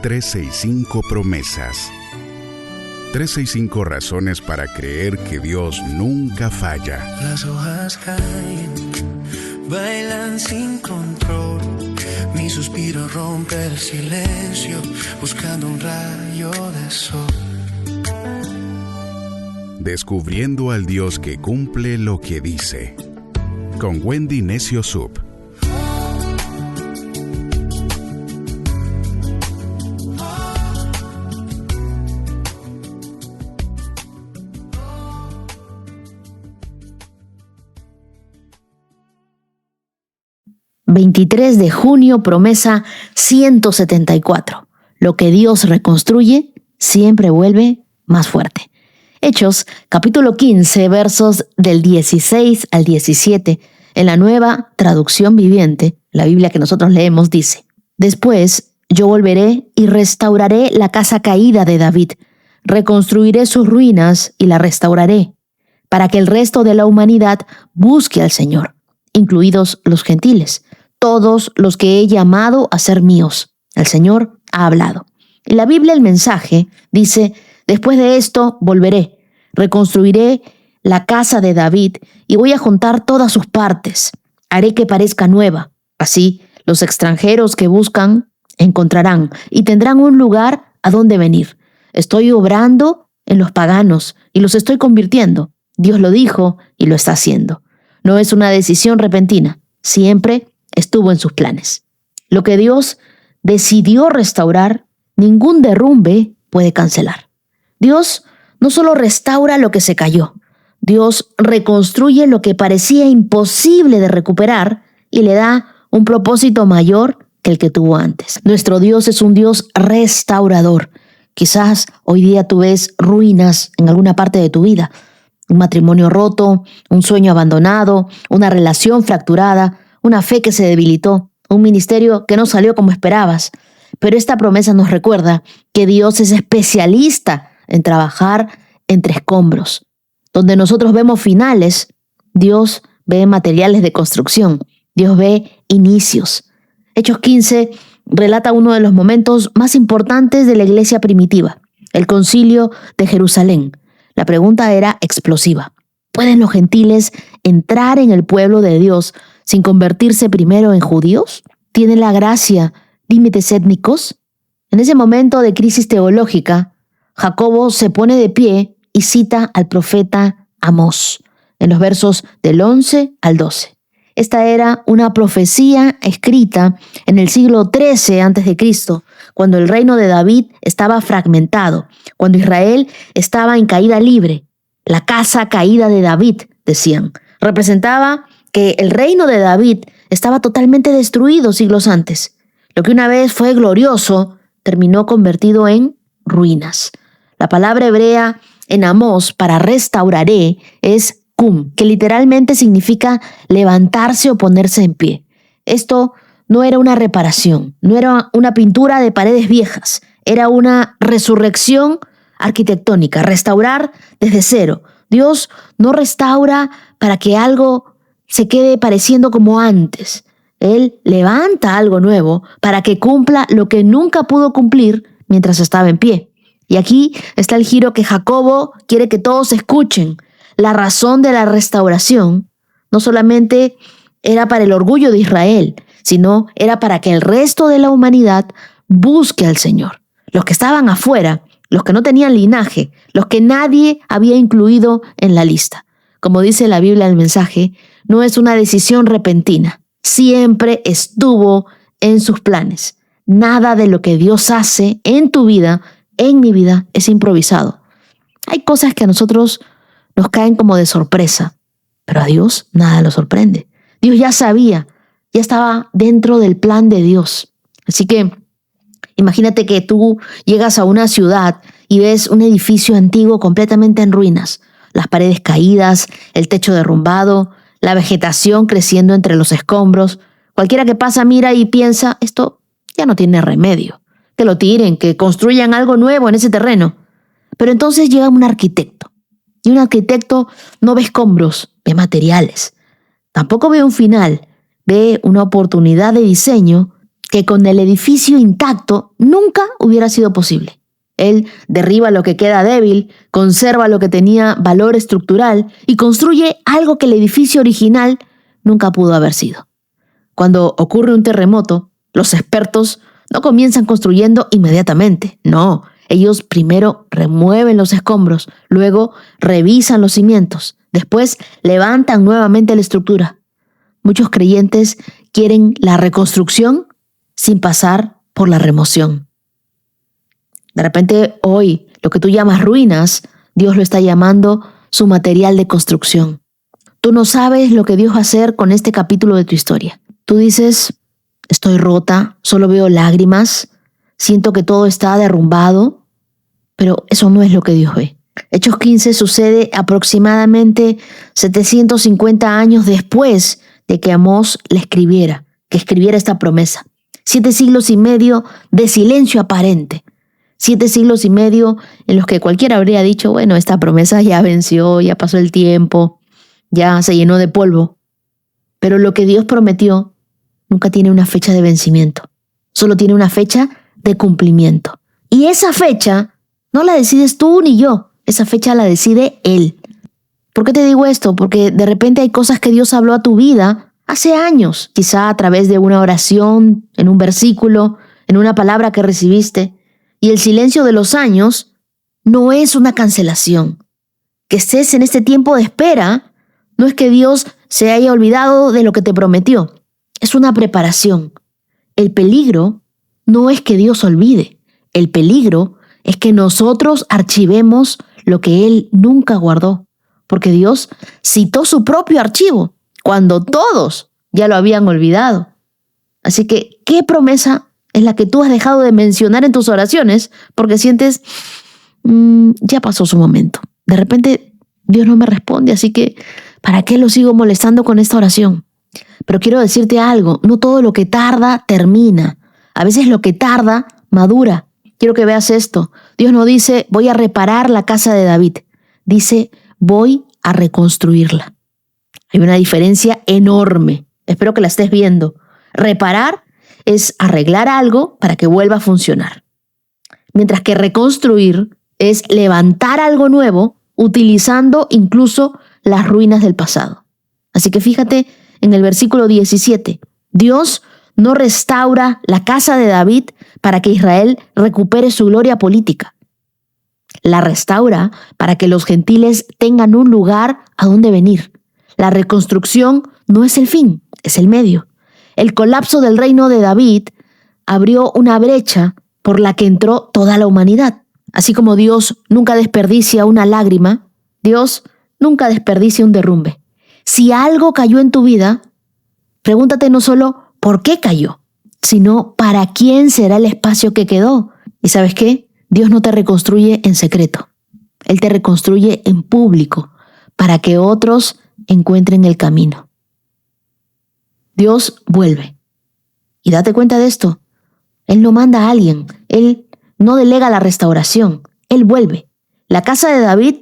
365 promesas. 365 razones para creer que Dios nunca falla. Las hojas caen, bailan sin control. Mi suspiro rompe el silencio, buscando un rayo de sol. Descubriendo al Dios que cumple lo que dice. Con Wendy Necio Sub. ...23 de junio, promesa 174. Lo que Dios reconstruye siempre vuelve más fuerte. Hechos, capítulo 15, versos del 16 al 17, en la Nueva Traducción Viviente, la Biblia que nosotros leemos, dice: Después yo volveré y restauraré la casa caída de David, reconstruiré sus ruinas y la restauraré, para que el resto de la humanidad busque al Señor, incluidos los gentiles, todos los que he llamado a ser míos. El Señor ha hablado. En la Biblia el mensaje dice: después de esto volveré, reconstruiré la casa de David y voy a juntar todas sus partes. Haré que parezca nueva. Así los extranjeros que buscan encontrarán y tendrán un lugar a donde venir. Estoy obrando en los paganos y los estoy convirtiendo. Dios lo dijo y lo está haciendo. No es una decisión repentina. Siempre estuvo en sus planes. Lo que Dios decidió restaurar, ningún derrumbe puede cancelar. Dios no solo restaura lo que se cayó, Dios reconstruye lo que parecía imposible de recuperar y le da un propósito mayor que el que tuvo antes. Nuestro Dios es un Dios restaurador. Quizás hoy día tú ves ruinas en alguna parte de tu vida. Un matrimonio roto, un sueño abandonado, una relación fracturada, una fe que se debilitó, un ministerio que no salió como esperabas. Pero esta promesa nos recuerda que Dios es especialista en trabajar entre escombros. Donde nosotros vemos finales, Dios ve materiales de construcción. Dios ve inicios. Hechos 15 relata uno de los momentos más importantes de la iglesia primitiva, el concilio de Jerusalén. La pregunta era explosiva. ¿Pueden los gentiles entrar en el pueblo de Dios sin convertirse primero en judíos? ¿Tiene la gracia límites étnicos? En ese momento de crisis teológica, Jacobo se pone de pie y cita al profeta Amós, en los versos del 11 al 12. Esta era una profecía escrita en el siglo XIII a.C., cuando el reino de David estaba fragmentado, cuando Israel estaba en caída libre. La casa caída de David, decían, representaba que el reino de David estaba totalmente destruido siglos antes. Lo que una vez fue glorioso terminó convertido en ruinas. La palabra hebrea en Amós para restauraré es cum, que literalmente significa levantarse o ponerse en pie. Esto no era una reparación, no era una pintura de paredes viejas, era una resurrección arquitectónica, restaurar desde cero. Dios no restaura para que algo se quede pareciendo como antes. Él levanta algo nuevo para que cumpla lo que nunca pudo cumplir mientras estaba en pie. Y aquí está el giro que Jacobo quiere que todos escuchen. La razón de la restauración no solamente era para el orgullo de Israel, sino era para que el resto de la humanidad busque al Señor. Los que estaban afuera, los que no tenían linaje, los que nadie había incluido en la lista. Como dice la Biblia en el mensaje, no es una decisión repentina. Siempre estuvo en sus planes. Nada de lo que Dios hace en tu vida, en mi vida, es improvisado. Hay cosas que a nosotros nos caen como de sorpresa, pero a Dios nada lo sorprende. Dios ya sabía, ya estaba dentro del plan de Dios. Así que imagínate que tú llegas a una ciudad y ves un edificio antiguo completamente en ruinas, las paredes caídas, el techo derrumbado, la vegetación creciendo entre los escombros. Cualquiera que pasa mira y piensa, esto ya no tiene remedio. Que lo tiren, que construyan algo nuevo en ese terreno. Pero entonces llega un arquitecto. Y un arquitecto no ve escombros, ve materiales. Tampoco ve un final, ve una oportunidad de diseño que con el edificio intacto nunca hubiera sido posible. Él derriba lo que queda débil, conserva lo que tenía valor estructural y construye algo que el edificio original nunca pudo haber sido. Cuando ocurre un terremoto, los expertos no comienzan construyendo inmediatamente. No, ellos primero remueven los escombros, luego revisan los cimientos, después levantan nuevamente la estructura. Muchos creyentes quieren la reconstrucción sin pasar por la remoción. De repente hoy, lo que tú llamas ruinas, Dios lo está llamando su material de construcción. Tú no sabes lo que Dios va a hacer con este capítulo de tu historia. Tú dices, estoy rota, solo veo lágrimas, siento que todo está derrumbado, pero eso no es lo que Dios ve. Hechos 15 sucede aproximadamente 750 años después de que Amós le escribiera esta promesa. 7 siglos y medio de silencio aparente. 7 siglos y medio en los que cualquiera habría dicho, bueno, esta promesa ya venció, ya pasó el tiempo, ya se llenó de polvo. Pero lo que Dios prometió nunca tiene una fecha de vencimiento, solo tiene una fecha de cumplimiento. Y esa fecha no la decides tú ni yo, esa fecha la decide Él. ¿Por qué te digo esto? Porque de repente hay cosas que Dios habló a tu vida hace años, quizá a través de una oración, en un versículo, en una palabra que recibiste. Y el silencio de los años no es una cancelación. Que estés en este tiempo de espera no es que Dios se haya olvidado de lo que te prometió. Es una preparación. El peligro no es que Dios olvide. El peligro es que nosotros archivemos lo que Él nunca guardó. Porque Dios citó su propio archivo cuando todos ya lo habían olvidado. Así que, ¿qué promesa es la que tú has dejado de mencionar en tus oraciones porque sientes, ya pasó su momento? De repente Dios no me responde, así que ¿para qué lo sigo molestando con esta oración? Pero quiero decirte algo, no todo lo que tarda termina. A veces lo que tarda madura. Quiero que veas esto. Dios no dice, voy a reparar la casa de David. Dice, voy a reconstruirla. Hay una diferencia enorme. Espero que la estés viendo. Reparar es arreglar algo para que vuelva a funcionar. Mientras que reconstruir es levantar algo nuevo utilizando incluso las ruinas del pasado. Así que fíjate en el versículo 17. Dios no restaura la casa de David para que Israel recupere su gloria política. La restaura para que los gentiles tengan un lugar a donde venir. La reconstrucción no es el fin, es el medio. El colapso del reino de David abrió una brecha por la que entró toda la humanidad. Así como Dios nunca desperdicia una lágrima, Dios nunca desperdicia un derrumbe. Si algo cayó en tu vida, pregúntate no solo por qué cayó, sino para quién será el espacio que quedó. ¿Y sabes qué? Dios no te reconstruye en secreto. Él te reconstruye en público para que otros encuentren el camino. Dios vuelve. Y date cuenta de esto. Él no manda a alguien. Él no delega la restauración. Él vuelve. La casa de David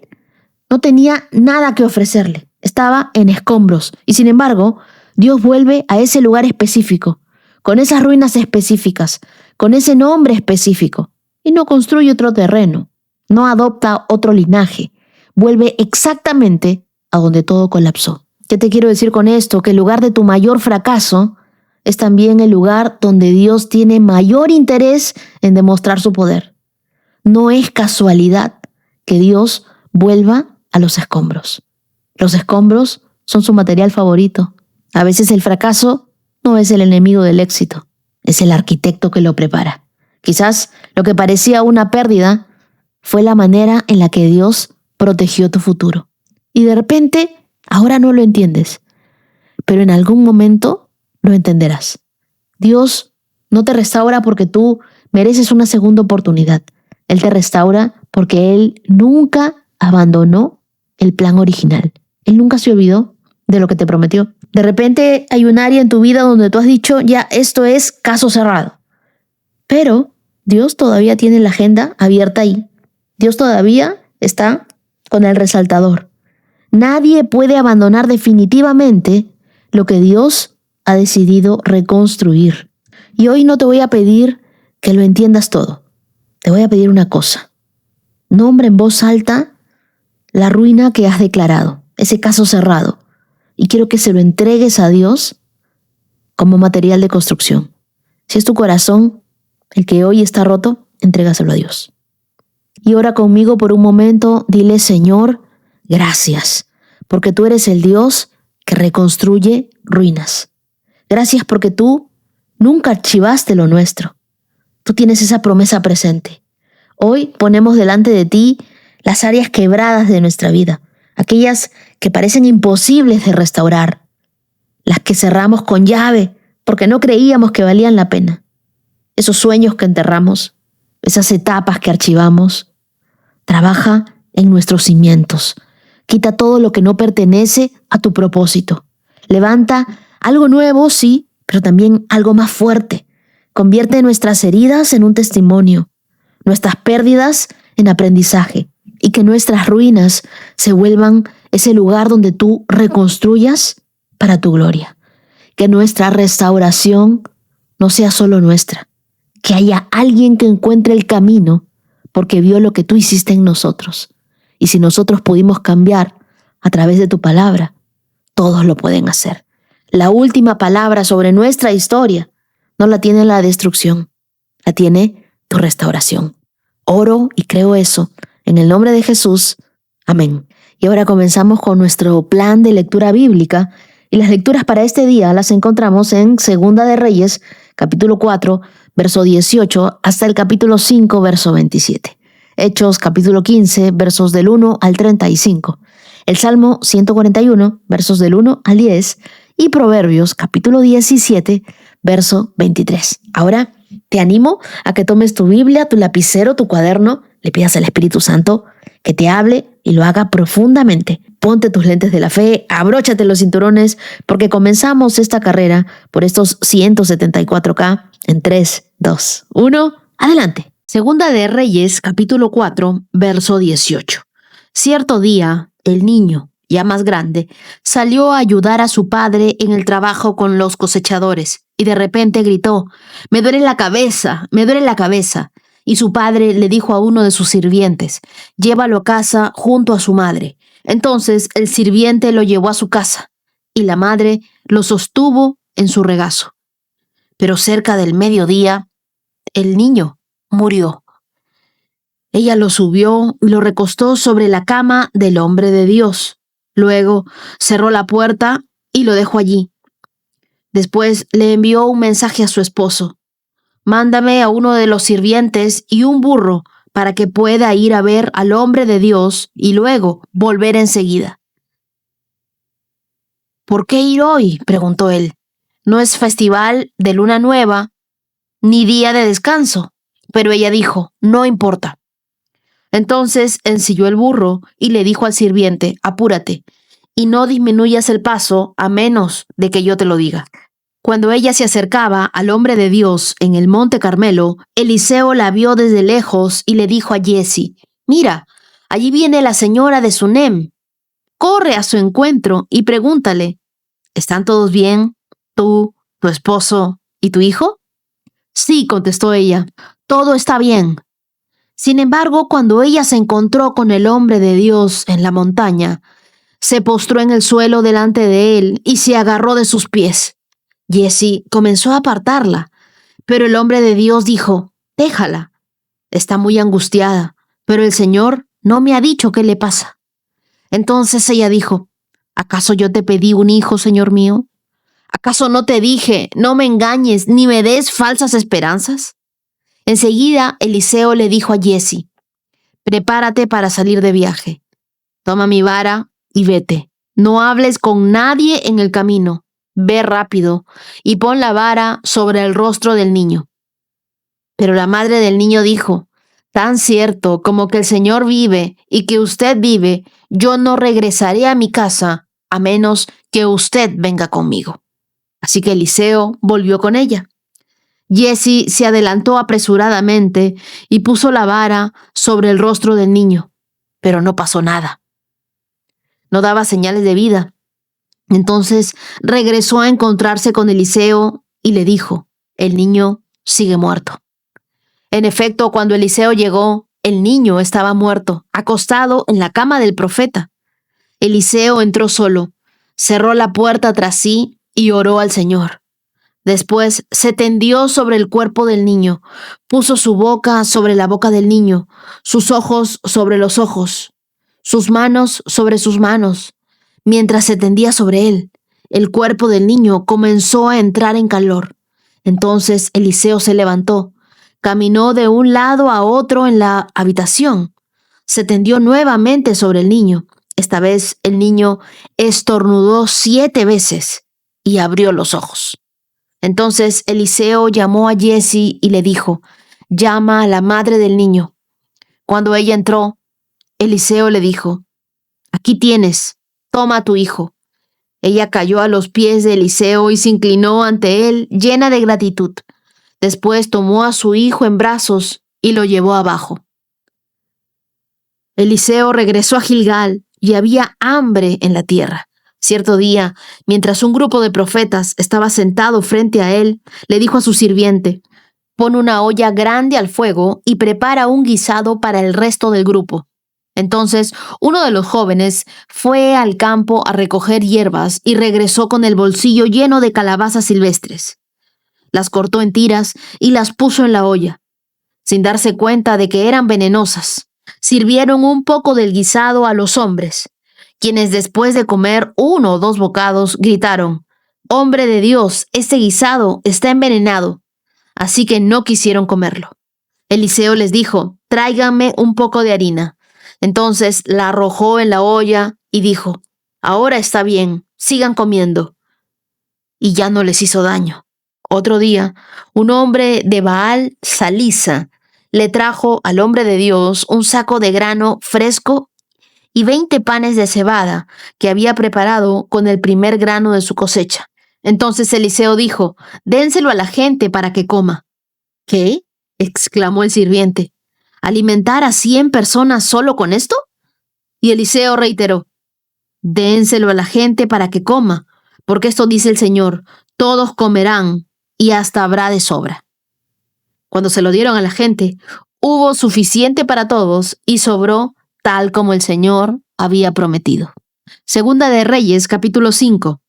no tenía nada que ofrecerle. Estaba en escombros. Y sin embargo, Dios vuelve a ese lugar específico, con esas ruinas específicas, con ese nombre específico. Y no construye otro terreno. No adopta otro linaje. Vuelve exactamente a donde todo colapsó. ¿Qué te quiero decir con esto? Que el lugar de tu mayor fracaso es también el lugar donde Dios tiene mayor interés en demostrar su poder. No es casualidad que Dios vuelva a los escombros. Los escombros son su material favorito. A veces el fracaso no es el enemigo del éxito, es el arquitecto que lo prepara. Quizás lo que parecía una pérdida fue la manera en la que Dios protegió tu futuro. Y de repente, ahora no lo entiendes, pero en algún momento lo entenderás. Dios no te restaura porque tú mereces una segunda oportunidad. Él te restaura porque Él nunca abandonó el plan original. Él nunca se olvidó de lo que te prometió. De repente hay un área en tu vida donde tú has dicho, ya esto es caso cerrado. Pero Dios todavía tiene la agenda abierta ahí. Dios todavía está con el resaltador. Nadie puede abandonar definitivamente lo que Dios ha decidido reconstruir. Y hoy no te voy a pedir que lo entiendas todo. Te voy a pedir una cosa. Nombra en voz alta la ruina que has declarado, ese caso cerrado. Y quiero que se lo entregues a Dios como material de construcción. Si es tu corazón el que hoy está roto, entrégaselo a Dios. Y ora conmigo por un momento, dile: Señor, gracias, porque tú eres el Dios que reconstruye ruinas. Gracias porque tú nunca archivaste lo nuestro. Tú tienes esa promesa presente. Hoy ponemos delante de ti las áreas quebradas de nuestra vida, aquellas que parecen imposibles de restaurar, las que cerramos con llave porque no creíamos que valían la pena. Esos sueños que enterramos, esas etapas que archivamos. Trabaja en nuestros cimientos. Quita todo lo que no pertenece a tu propósito. Levanta algo nuevo, sí, pero también algo más fuerte. Convierte nuestras heridas en un testimonio, nuestras pérdidas en aprendizaje, y que nuestras ruinas se vuelvan ese lugar donde tú reconstruyas para tu gloria. Que nuestra restauración no sea solo nuestra, que haya alguien que encuentre el camino porque vio lo que tú hiciste en nosotros. Y si nosotros pudimos cambiar a través de tu palabra, todos lo pueden hacer. La última palabra sobre nuestra historia no la tiene la destrucción, la tiene tu restauración. Oro y creo eso en el nombre de Jesús. Amén. Y ahora comenzamos con nuestro plan de lectura bíblica, y las lecturas para este día las encontramos en Segunda de Reyes, capítulo 4, verso 18, hasta el capítulo 5, verso 27. Hechos, capítulo 15, versos del 1 al 35. El Salmo 141, versos del 1 al 10. Y Proverbios, capítulo 17, verso 23. Ahora te animo a que tomes tu Biblia, tu lapicero, tu cuaderno, le pidas al Espíritu Santo que te hable y lo haga profundamente. Ponte tus lentes de la fe, abróchate los cinturones, porque comenzamos esta carrera por estos 174K en 3, 2, 1, adelante. Segunda de Reyes, capítulo 4, verso 18. Cierto día, el niño, ya más grande, salió a ayudar a su padre en el trabajo con los cosechadores, y de repente gritó: «Me duele la cabeza, me duele la cabeza». Y su padre le dijo a uno de sus sirvientes: «Llévalo a casa junto a su madre». Entonces el sirviente lo llevó a su casa, y la madre lo sostuvo en su regazo. Pero cerca del mediodía, el niño murió. Ella lo subió y lo recostó sobre la cama del hombre de Dios. Luego cerró la puerta y lo dejó allí. Después le envió un mensaje a su esposo: «Mándame a uno de los sirvientes y un burro para que pueda ir a ver al hombre de Dios y luego volver enseguida». «¿Por qué ir hoy?», preguntó él. «No es festival de luna nueva, ni día de descanso». Pero ella dijo: «No importa». Entonces ensilló el burro y le dijo al sirviente: «Apúrate, y no disminuyas el paso a menos de que yo te lo diga». Cuando ella se acercaba al hombre de Dios en el monte Carmelo, Eliseo la vio desde lejos y le dijo a Giezi: «Mira, allí viene la señora de Sunem. Corre a su encuentro y pregúntale: ¿están todos bien? ¿Tú, tu esposo y tu hijo?» «Sí», contestó ella, «todo está bien». Sin embargo, cuando ella se encontró con el hombre de Dios en la montaña, se postró en el suelo delante de él y se agarró de sus pies. Giezi comenzó a apartarla, pero el hombre de Dios dijo: «Déjala. Está muy angustiada, pero el Señor no me ha dicho qué le pasa». Entonces ella dijo: «¿Acaso yo te pedí un hijo, Señor mío? ¿Acaso no te dije: no me engañes ni me des falsas esperanzas?» Enseguida Eliseo le dijo a Giezi: «Prepárate para salir de viaje. Toma mi vara y vete. No hables con nadie en el camino. Ve rápido y pon la vara sobre el rostro del niño». Pero la madre del niño dijo: «Tan cierto como que el Señor vive y que usted vive, yo no regresaré a mi casa a menos que usted venga conmigo». Así que Eliseo volvió con ella. Giezi se adelantó apresuradamente y puso la vara sobre el rostro del niño, pero no pasó nada. No daba señales de vida. Entonces regresó a encontrarse con Eliseo y le dijo: el niño sigue muerto. En efecto, cuando Eliseo llegó, el niño estaba muerto, acostado en la cama del profeta. Eliseo entró solo, cerró la puerta tras sí y oró al Señor. Después se tendió sobre el cuerpo del niño, puso su boca sobre la boca del niño, sus ojos sobre los ojos, sus manos sobre sus manos. Mientras se tendía sobre él, el cuerpo del niño comenzó a entrar en calor. Entonces Eliseo se levantó, caminó de un lado a otro en la habitación, se tendió nuevamente sobre el niño. Esta vez el niño estornudó 7 veces y abrió los ojos. Entonces Eliseo llamó a Giezi y le dijo: «Llama a la madre del niño». Cuando ella entró, Eliseo le dijo: «Aquí tienes, toma a tu hijo». Ella cayó a los pies de Eliseo y se inclinó ante él llena de gratitud. Después tomó a su hijo en brazos y lo llevó abajo. Eliseo regresó a Gilgal y había hambre en la tierra. Cierto día, mientras un grupo de profetas estaba sentado frente a él, le dijo a su sirviente: «Pon una olla grande al fuego y prepara un guisado para el resto del grupo». Entonces uno de los jóvenes fue al campo a recoger hierbas y regresó con el bolsillo lleno de calabazas silvestres. Las cortó en tiras y las puso en la olla, sin darse cuenta de que eran venenosas. Sirvieron un poco del guisado a los hombres, quienes después de comer 1 o 2 bocados gritaron: «Hombre de Dios, este guisado está envenenado». Así que no quisieron comerlo. Eliseo les dijo: «Tráiganme un poco de harina». Entonces la arrojó en la olla y dijo: «Ahora está bien, sigan comiendo». Y ya no les hizo daño. Otro día, un hombre de Baal Salisa le trajo al hombre de Dios un saco de grano fresco y 20 panes de cebada que había preparado con el primer grano de su cosecha. Entonces Eliseo dijo: «Dénselo a la gente para que coma». «¿Qué?», exclamó el sirviente. «¿Alimentar a 100 personas solo con esto?». Y Eliseo reiteró: «Dénselo a la gente para que coma, porque esto dice el Señor: todos comerán y hasta habrá de sobra». Cuando se lo dieron a la gente, hubo suficiente para todos y sobró tal como el Señor había prometido. Segunda de Reyes, capítulo 5.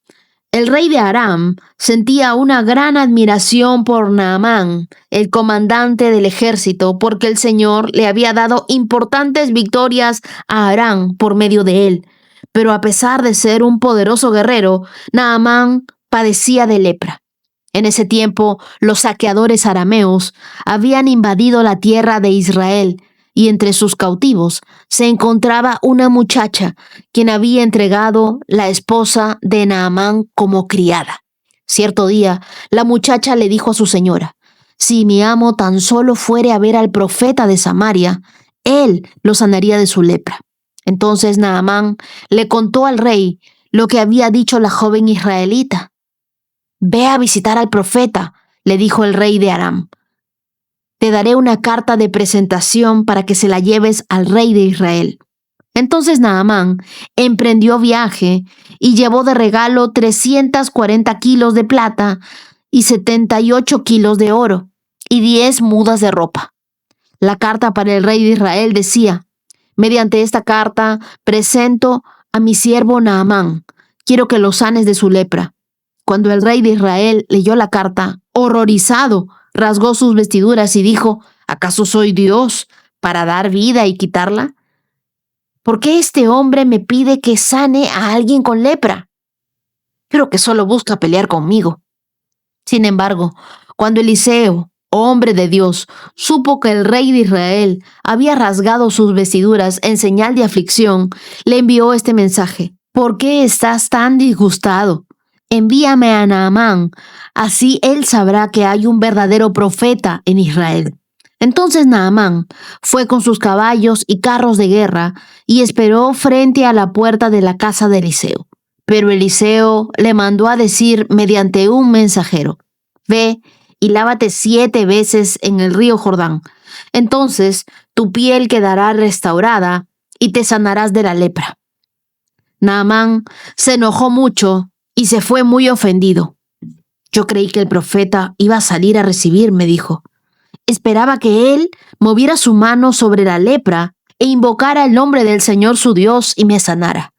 El rey de Aram sentía una gran admiración por Naamán, el comandante del ejército, porque el Señor le había dado importantes victorias a Aram por medio de él. Pero a pesar de ser un poderoso guerrero, Naamán padecía de lepra. En ese tiempo, los saqueadores arameos habían invadido la tierra de Israel, y entre sus cautivos se encontraba una muchacha quien había entregado la esposa de Naamán como criada. Cierto día, la muchacha le dijo a su señora: «Si mi amo tan solo fuere a ver al profeta de Samaria, él lo sanaría de su lepra». Entonces Naamán le contó al rey lo que había dicho la joven israelita. «Ve a visitar al profeta», le dijo el rey de Aram. «Te daré una carta de presentación para que se la lleves al rey de Israel». Entonces Naamán emprendió viaje y llevó de regalo 340 kilos de plata y 78 kilos de oro y 10 mudas de ropa. La carta para el rey de Israel decía: «Mediante esta carta presento a mi siervo Naamán. Quiero que lo sanes de su lepra». Cuando el rey de Israel leyó la carta, horrorizado, rasgó sus vestiduras y dijo: «¿Acaso soy Dios para dar vida y quitarla? ¿Por qué este hombre me pide que sane a alguien con lepra? Creo que solo busca pelear conmigo». Sin embargo, cuando Eliseo, hombre de Dios, supo que el rey de Israel había rasgado sus vestiduras en señal de aflicción, le envió este mensaje: «¿Por qué estás tan disgustado? Envíame a Naamán, así él sabrá que hay un verdadero profeta en Israel». Entonces Naamán fue con sus caballos y carros de guerra y esperó frente a la puerta de la casa de Eliseo. Pero Eliseo le mandó a decir mediante un mensajero: «Ve y lávate 7 veces en el río Jordán. Entonces tu piel quedará restaurada y te sanarás de la lepra». Naamán se enojó mucho y se fue muy ofendido. Yo creí que el profeta iba a salir a recibirme, dijo. Esperaba que él moviera su mano sobre la lepra e invocara el nombre del Señor su Dios y me sanara.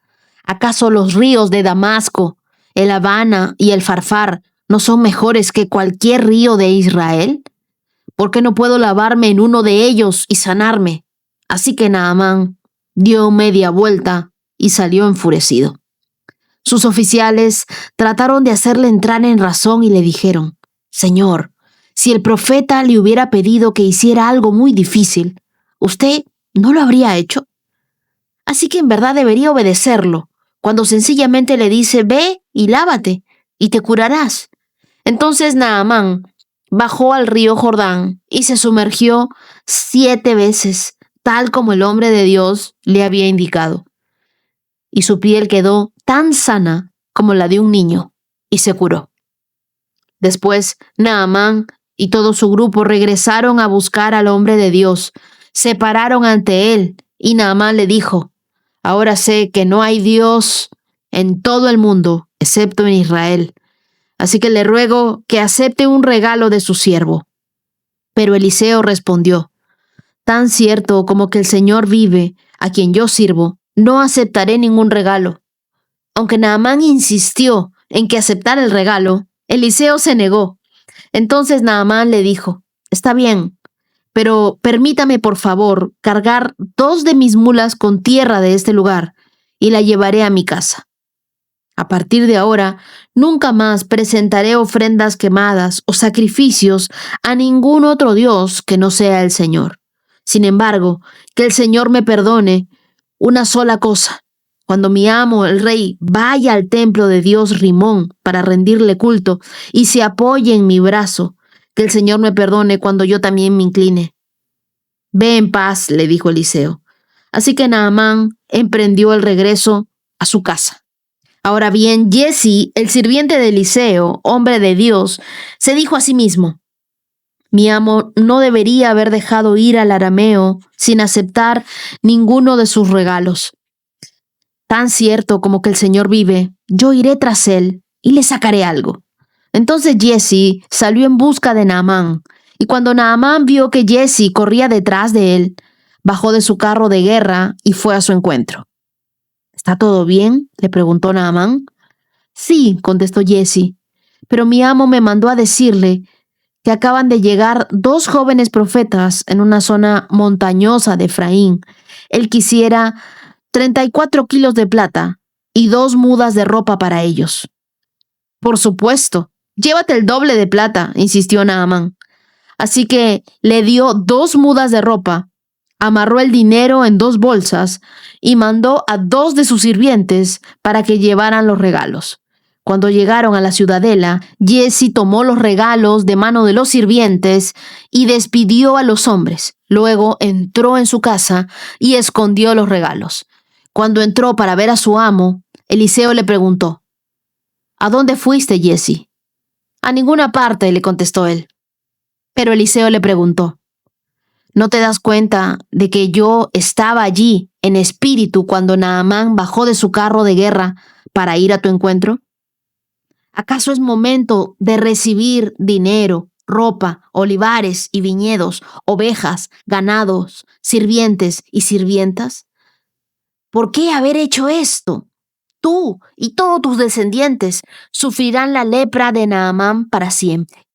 ¿Acaso los ríos de Damasco, el Habana y el Farfar no son mejores que cualquier río de Israel? ¿Por qué no puedo lavarme en uno de ellos y sanarme? Así que Naamán dio media vuelta y salió enfurecido. Sus oficiales trataron de hacerle entrar en razón y le dijeron: Señor, si el profeta le hubiera pedido que hiciera algo muy difícil, ¿usted no lo habría hecho? Así que en verdad debería obedecerlo, cuando sencillamente le dice: ve y lávate, y te curarás. Entonces Naamán bajó al río Jordán y se sumergió 7 veces, tal como el hombre de Dios le había indicado. Y su piel quedó tan sana como la de un niño, y se curó. Después, Naamán y todo su grupo regresaron a buscar al hombre de Dios. Se pararon ante él, y Naamán le dijo: ahora sé que no hay Dios en todo el mundo, excepto en Israel. Así que le ruego que acepte un regalo de su siervo. Pero Eliseo respondió: tan cierto como que el Señor vive, a quien yo sirvo, no aceptaré ningún regalo. Aunque Naamán insistió en que aceptara el regalo, Eliseo se negó. Entonces Naamán le dijo: está bien, pero permítame por favor cargar 2 de mis mulas con tierra de este lugar y la llevaré a mi casa. A partir de ahora, nunca más presentaré ofrendas quemadas o sacrificios a ningún otro Dios que no sea el Señor. Sin embargo, que el Señor me perdone una sola cosa. Cuando mi amo, el rey, vaya al templo de Dios Rimón para rendirle culto y se apoye en mi brazo, que el Señor me perdone cuando yo también me incline. Ve en paz, le dijo Eliseo. Así que Naamán emprendió el regreso a su casa. Ahora bien, Giezi, el sirviente de Eliseo, hombre de Dios, se dijo a sí mismo: mi amo no debería haber dejado ir al arameo sin aceptar ninguno de sus regalos. Tan cierto como que el Señor vive, yo iré tras él y le sacaré algo. Entonces Giezi salió en busca de Naamán, y cuando Naamán vio que Giezi corría detrás de él, bajó de su carro de guerra y fue a su encuentro. ¿Está todo bien?, le preguntó Naamán. Sí, contestó Giezi, pero mi amo me mandó a decirle que acaban de llegar 2 jóvenes profetas en una zona montañosa de Efraín. Él quisiera 34 kilos de plata y 2 mudas de ropa para ellos. Por supuesto, llévate el doble de plata, insistió Naamán. Así que le dio 2 mudas de ropa, amarró el dinero en 2 bolsas y mandó a 2 de sus sirvientes para que llevaran los regalos. Cuando llegaron a la ciudadela, Giezi tomó los regalos de mano de los sirvientes y despidió a los hombres. Luego entró en su casa y escondió los regalos. Cuando entró para ver a su amo, Eliseo le preguntó: ¿a dónde fuiste, Giezi? A ninguna parte, le contestó él. Pero Eliseo le preguntó: ¿no te das cuenta de que yo estaba allí en espíritu cuando Naamán bajó de su carro de guerra para ir a tu encuentro? ¿Acaso es momento de recibir dinero, ropa, olivares y viñedos, ovejas, ganados, sirvientes y sirvientas? ¿Por qué haber hecho esto? Tú y todos tus descendientes sufrirán la lepra de Naamán para siempre.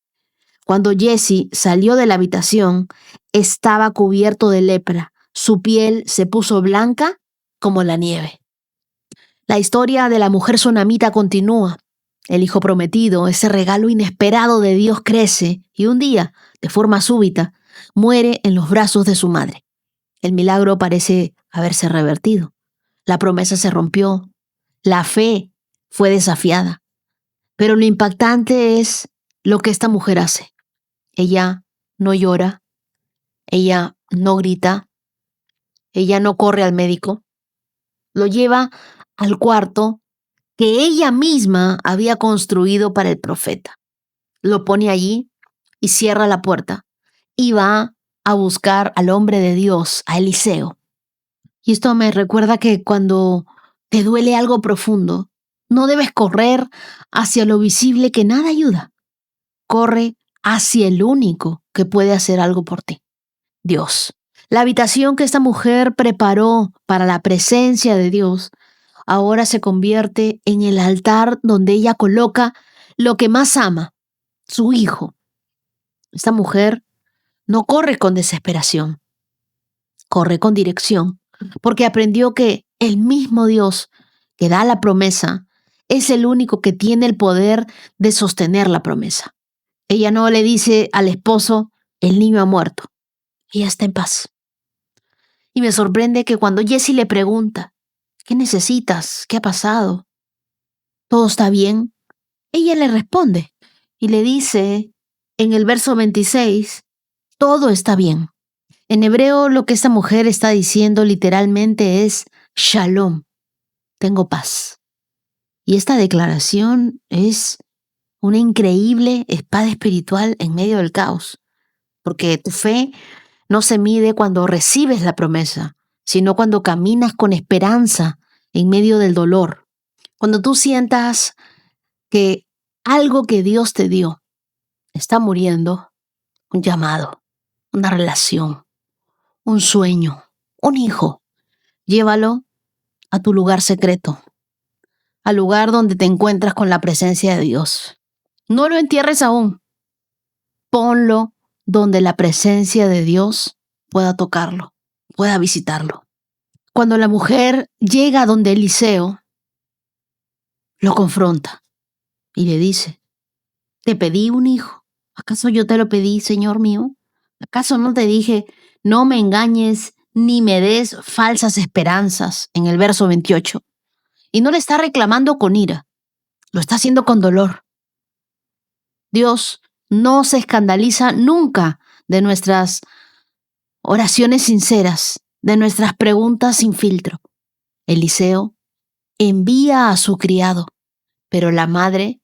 Cuando Giezi salió de la habitación, estaba cubierto de lepra. Su piel se puso blanca como la nieve. La historia de la mujer sunamita continúa. El hijo prometido, ese regalo inesperado de Dios, crece y un día, de forma súbita, muere en los brazos de su madre. El milagro parece haberse revertido. La promesa se rompió. La fe fue desafiada. Pero lo impactante es lo que esta mujer hace. Ella no llora. Ella no grita. Ella no corre al médico. Lo lleva al cuarto que ella misma había construido para el profeta. Lo pone allí y cierra la puerta y va a buscar al hombre de Dios, a Eliseo. Y esto me recuerda que cuando te duele algo profundo, no debes correr hacia lo visible que nada ayuda. corre hacia el único que puede hacer algo por ti, Dios. La habitación que esta mujer preparó para la presencia de Dios ahora se convierte en el altar donde ella coloca lo que más ama, su hijo. Esta mujer no corre con desesperación, corre con dirección, porque aprendió que el mismo Dios que da la promesa es el único que tiene el poder de sostener la promesa. Ella no le dice al esposo, el niño ha muerto. Ella está en paz. Y me sorprende que cuando Jesse le pregunta, ¿qué necesitas? ¿Qué ha pasado? ¿Todo está bien? Ella le responde y le dice en el verso 26, todo está bien. En hebreo lo que esta mujer está diciendo literalmente es Shalom, tengo paz. Y esta declaración es una increíble espada espiritual en medio del caos, porque tu fe no se mide cuando recibes la promesa, sino cuando caminas con esperanza en medio del dolor. Cuando tú sientas que algo que Dios te dio está muriendo, un llamado, una relación, un sueño, un hijo, llévalo a tu lugar secreto, al lugar donde te encuentras con la presencia de Dios. No lo entierres aún. Ponlo donde la presencia de Dios pueda tocarlo, pueda visitarlo. Cuando la mujer llega donde Eliseo, lo confronta y le dice, te pedí un hijo. ¿Acaso yo te lo pedí, Señor mío? ¿Acaso no te dije, no me engañes ni me des falsas esperanzas en el verso 28? Y no le está reclamando con ira, lo está haciendo con dolor. Dios no se escandaliza nunca de nuestras oraciones sinceras, de nuestras preguntas sin filtro. Eliseo envía a su criado, pero la madre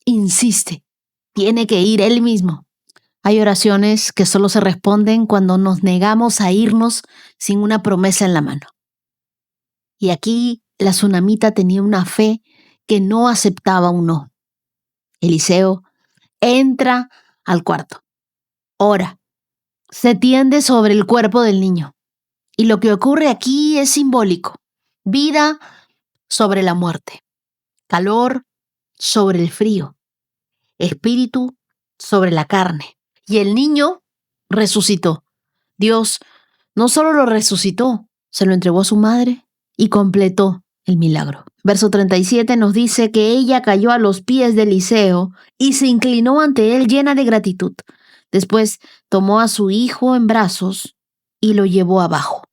insiste, tiene que ir él mismo. Hay oraciones que solo se responden cuando nos negamos a irnos sin una promesa en la mano. Y aquí la tsunamita tenía una fe que no aceptaba un no. Eliseo entra al cuarto, ora, se tiende sobre el cuerpo del niño. Y lo que ocurre aquí es simbólico. Vida sobre la muerte, calor sobre el frío, espíritu sobre la carne. Y el niño resucitó. Dios no solo lo resucitó, se lo entregó a su madre y completó el milagro. Verso 37 nos dice que ella cayó a los pies de Eliseo y se inclinó ante él llena de gratitud. Después tomó a su hijo en brazos y lo llevó abajo.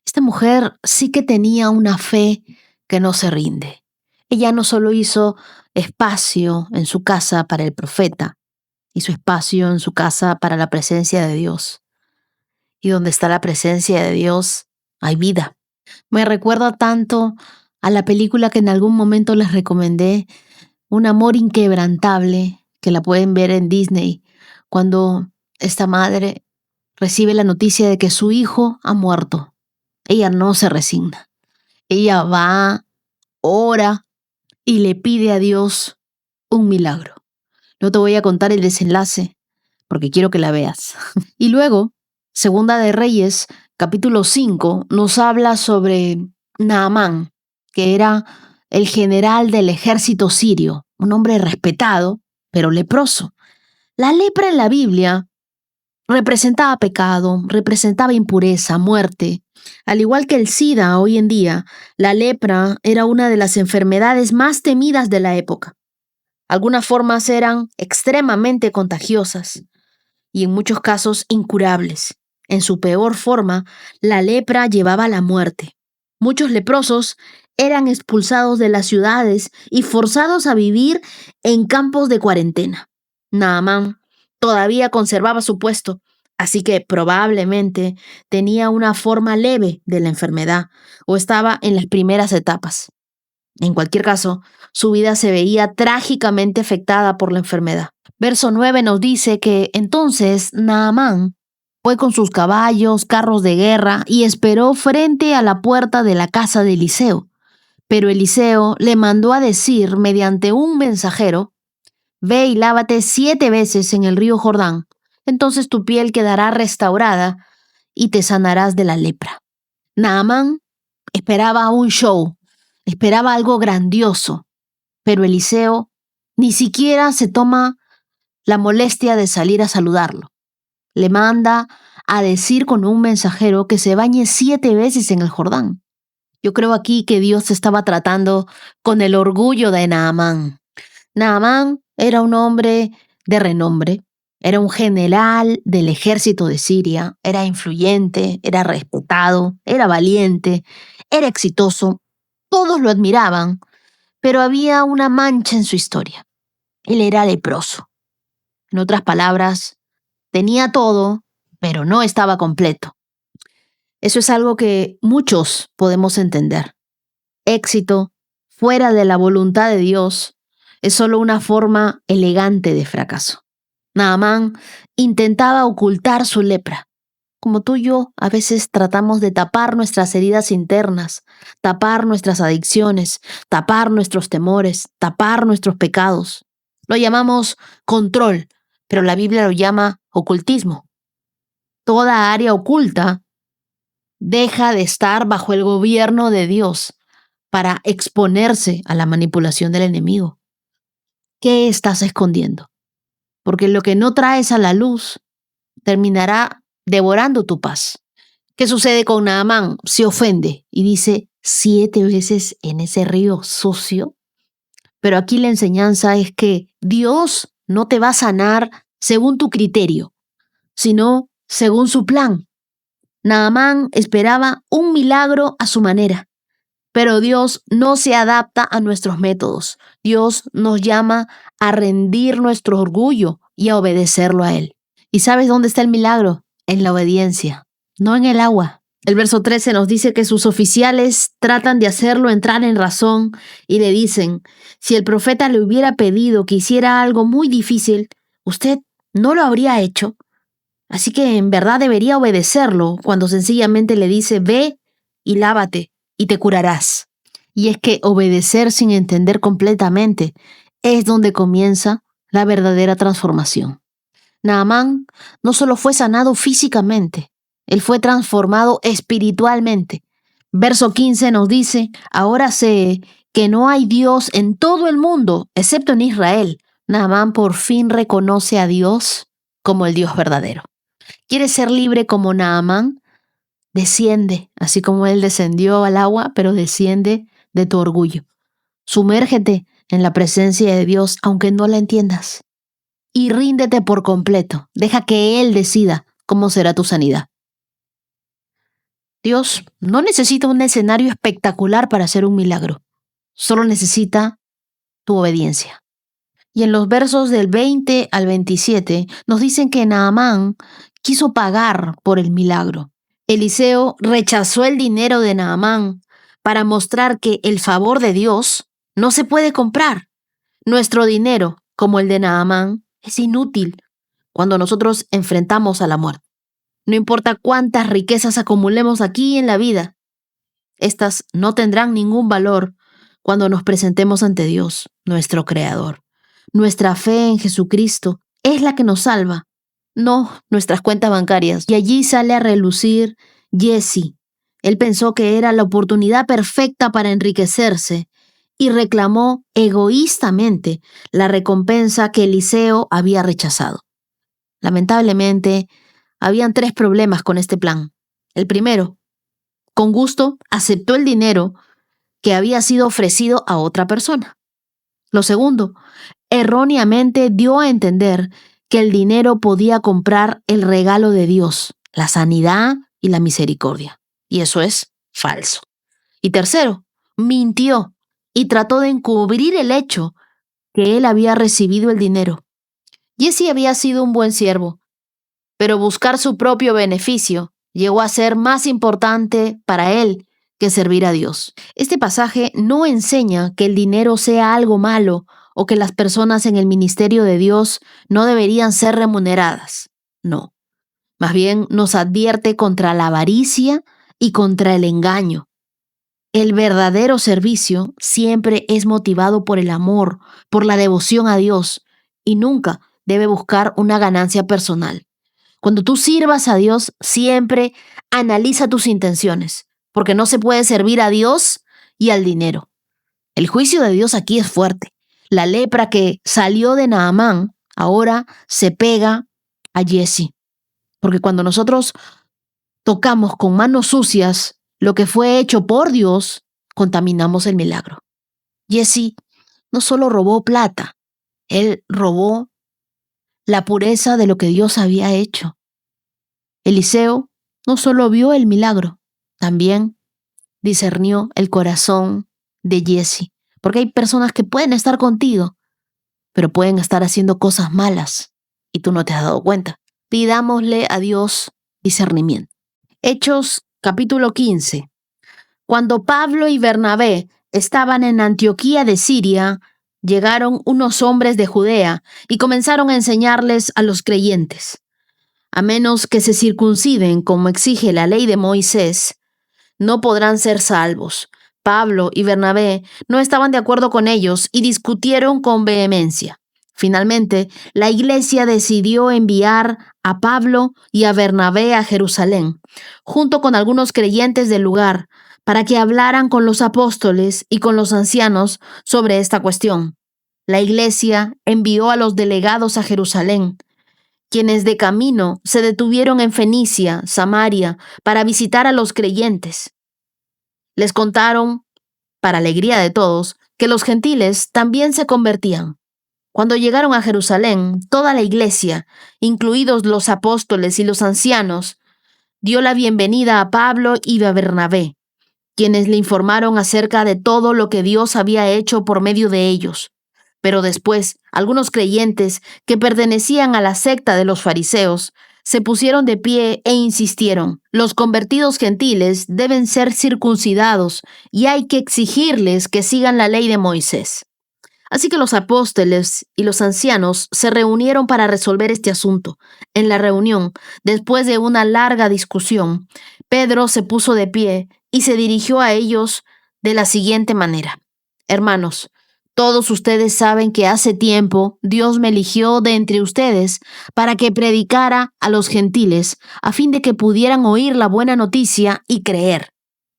Esta mujer sí que tenía una fe que no se rinde. Ella no solo hizo espacio en su casa para el profeta, hizo espacio en su casa para la presencia de Dios. Y donde está la presencia de Dios, hay vida. Me recuerda tanto a la película que en algún momento les recomendé, Un amor inquebrantable, que la pueden ver en Disney, cuando esta madre recibe la noticia de que su hijo ha muerto. Ella no se resigna. Ella va, ora y le pide a Dios un milagro. No te voy a contar el desenlace porque quiero que la veas. Y luego, Segunda de Reyes, capítulo 5, nos habla sobre Naamán, que era el general del ejército sirio, un hombre respetado, pero leproso. La lepra en la Biblia representaba pecado, representaba impureza, muerte. Al igual que el SIDA hoy en día, la lepra era una de las enfermedades más temidas de la época. Algunas formas eran extremadamente contagiosas y en muchos casos incurables. En su peor forma, la lepra llevaba a la muerte. Muchos leprosos eran expulsados de las ciudades y forzados a vivir en campos de cuarentena. Naamán todavía conservaba su puesto, así que probablemente tenía una forma leve de la enfermedad o estaba en las primeras etapas. En cualquier caso, su vida se veía trágicamente afectada por la enfermedad. Verso 9 nos dice que entonces Naamán fue con sus caballos, carros de guerra y esperó frente a la puerta de la casa de Eliseo. Pero Eliseo le mandó a decir mediante un mensajero, ve y lávate 7 veces en el río Jordán. Entonces tu piel quedará restaurada y te sanarás de la lepra. Naamán esperaba un show, esperaba algo grandioso, pero Eliseo ni siquiera se toma la molestia de salir a saludarlo. Le manda a decir con un mensajero que se bañe 7 veces en el Jordán. Yo creo aquí que Dios estaba tratando con el orgullo de Naamán. Naamán era un hombre de renombre, era un general del ejército de Siria, era influyente, era respetado, era valiente, era exitoso, todos lo admiraban, pero había una mancha en su historia. Él era leproso. En otras palabras, tenía todo, pero no estaba completo. Eso es algo que muchos podemos entender. Éxito fuera de la voluntad de Dios es solo una forma elegante de fracaso. Naamán intentaba ocultar su lepra. Como tú y yo, a veces tratamos de tapar nuestras heridas internas, tapar nuestras adicciones, tapar nuestros temores, tapar nuestros pecados. Lo llamamos control, pero la Biblia lo llama ocultismo. Toda área oculta deja de estar bajo el gobierno de Dios para exponerse a la manipulación del enemigo. ¿Qué estás escondiendo? Porque lo que no traes a la luz terminará devorando tu paz. ¿Qué sucede con Naamán? Se ofende y dice 7 veces en ese río sucio. Pero aquí la enseñanza es que Dios no te va a sanar según tu criterio, sino según su plan. Naamán esperaba un milagro a su manera, pero Dios no se adapta a nuestros métodos. Dios nos llama a rendir nuestro orgullo y a obedecerlo a Él. ¿Y sabes dónde está el milagro? En la obediencia, no en el agua. El verso 13 nos dice que sus oficiales tratan de hacerlo entrar en razón y le dicen, si el profeta le hubiera pedido que hiciera algo muy difícil, usted no lo habría hecho. Así que en verdad debería obedecerlo cuando sencillamente le dice, ve y lávate y te curarás. Y es que obedecer sin entender completamente es donde comienza la verdadera transformación. Naamán no solo fue sanado físicamente, él fue transformado espiritualmente. Verso 15 nos dice, ahora sé que no hay Dios en todo el mundo, excepto en Israel. Naamán por fin reconoce a Dios como el Dios verdadero. ¿Quieres ser libre como Naamán? Desciende, así como él descendió al agua, pero desciende de tu orgullo. Sumérgete en la presencia de Dios, aunque no la entiendas. Y ríndete por completo. Deja que Él decida cómo será tu sanidad. Dios no necesita un escenario espectacular para hacer un milagro. Solo necesita tu obediencia. Y en los versos del 20 al 27 nos dicen que Naamán quiso pagar por el milagro. Eliseo rechazó el dinero de Naamán para mostrar que el favor de Dios no se puede comprar. Nuestro dinero, como el de Naamán, es inútil cuando nosotros enfrentamos a la muerte. No importa cuántas riquezas acumulemos aquí en la vida, estas no tendrán ningún valor cuando nos presentemos ante Dios, nuestro Creador. Nuestra fe en Jesucristo es la que nos salva, no nuestras cuentas bancarias. Y allí sale a relucir Jesse. Él pensó que era la oportunidad perfecta para enriquecerse y reclamó egoístamente la recompensa que Eliseo había rechazado. Lamentablemente, habían 3 problemas con este plan. El primero, con gusto aceptó el dinero que había sido ofrecido a otra persona. Lo segundo, erróneamente dio a entender que el dinero podía comprar el regalo de Dios, la sanidad y la misericordia. Y eso es falso. Y tercero, mintió y trató de encubrir el hecho que él había recibido el dinero. Jesse había sido un buen siervo, pero buscar su propio beneficio llegó a ser más importante para él que servir a Dios. Este pasaje no enseña que el dinero sea algo malo o que las personas en el ministerio de Dios no deberían ser remuneradas. No. Más bien nos advierte contra la avaricia y contra el engaño. El verdadero servicio siempre es motivado por el amor, por la devoción a Dios y nunca debe buscar una ganancia personal. Cuando tú sirvas a Dios, siempre analiza tus intenciones, porque no se puede servir a Dios y al dinero. El juicio de Dios aquí es fuerte. La lepra que salió de Naamán ahora se pega a Giezi, porque cuando nosotros tocamos con manos sucias lo que fue hecho por Dios, contaminamos el milagro. Giezi no solo robó plata, él robó la pureza de lo que Dios había hecho. Eliseo no solo vio el milagro, también discernió el corazón de Giezi, porque hay personas que pueden estar contigo, pero pueden estar haciendo cosas malas y tú no te has dado cuenta. Pidámosle a Dios discernimiento. Hechos capítulo 15. Cuando Pablo y Bernabé estaban en Antioquía de Siria, llegaron unos hombres de Judea y comenzaron a enseñarles a los creyentes: a menos que se circunciden como exige la ley de Moisés, no podrán ser salvos. Pablo y Bernabé no estaban de acuerdo con ellos y discutieron con vehemencia. Finalmente, la iglesia decidió enviar a Pablo y a Bernabé a Jerusalén, junto con algunos creyentes del lugar, para que hablaran con los apóstoles y con los ancianos sobre esta cuestión. La iglesia envió a los delegados a Jerusalén, quienes de camino se detuvieron en Fenicia, Samaria, para visitar a los creyentes. Les contaron, para alegría de todos, que los gentiles también se convertían. Cuando llegaron a Jerusalén, toda la iglesia, incluidos los apóstoles y los ancianos, dio la bienvenida a Pablo y a Bernabé, quienes le informaron acerca de todo lo que Dios había hecho por medio de ellos. Pero después, algunos creyentes que pertenecían a la secta de los fariseos se pusieron de pie e insistieron: los convertidos gentiles deben ser circuncidados y hay que exigirles que sigan la ley de Moisés. Así que los apóstoles y los ancianos se reunieron para resolver este asunto. En la reunión, después de una larga discusión, Pedro se puso de pie y se dirigió a ellos de la siguiente manera: hermanos, todos ustedes saben que hace tiempo Dios me eligió de entre ustedes para que predicara a los gentiles, a fin de que pudieran oír la buena noticia y creer.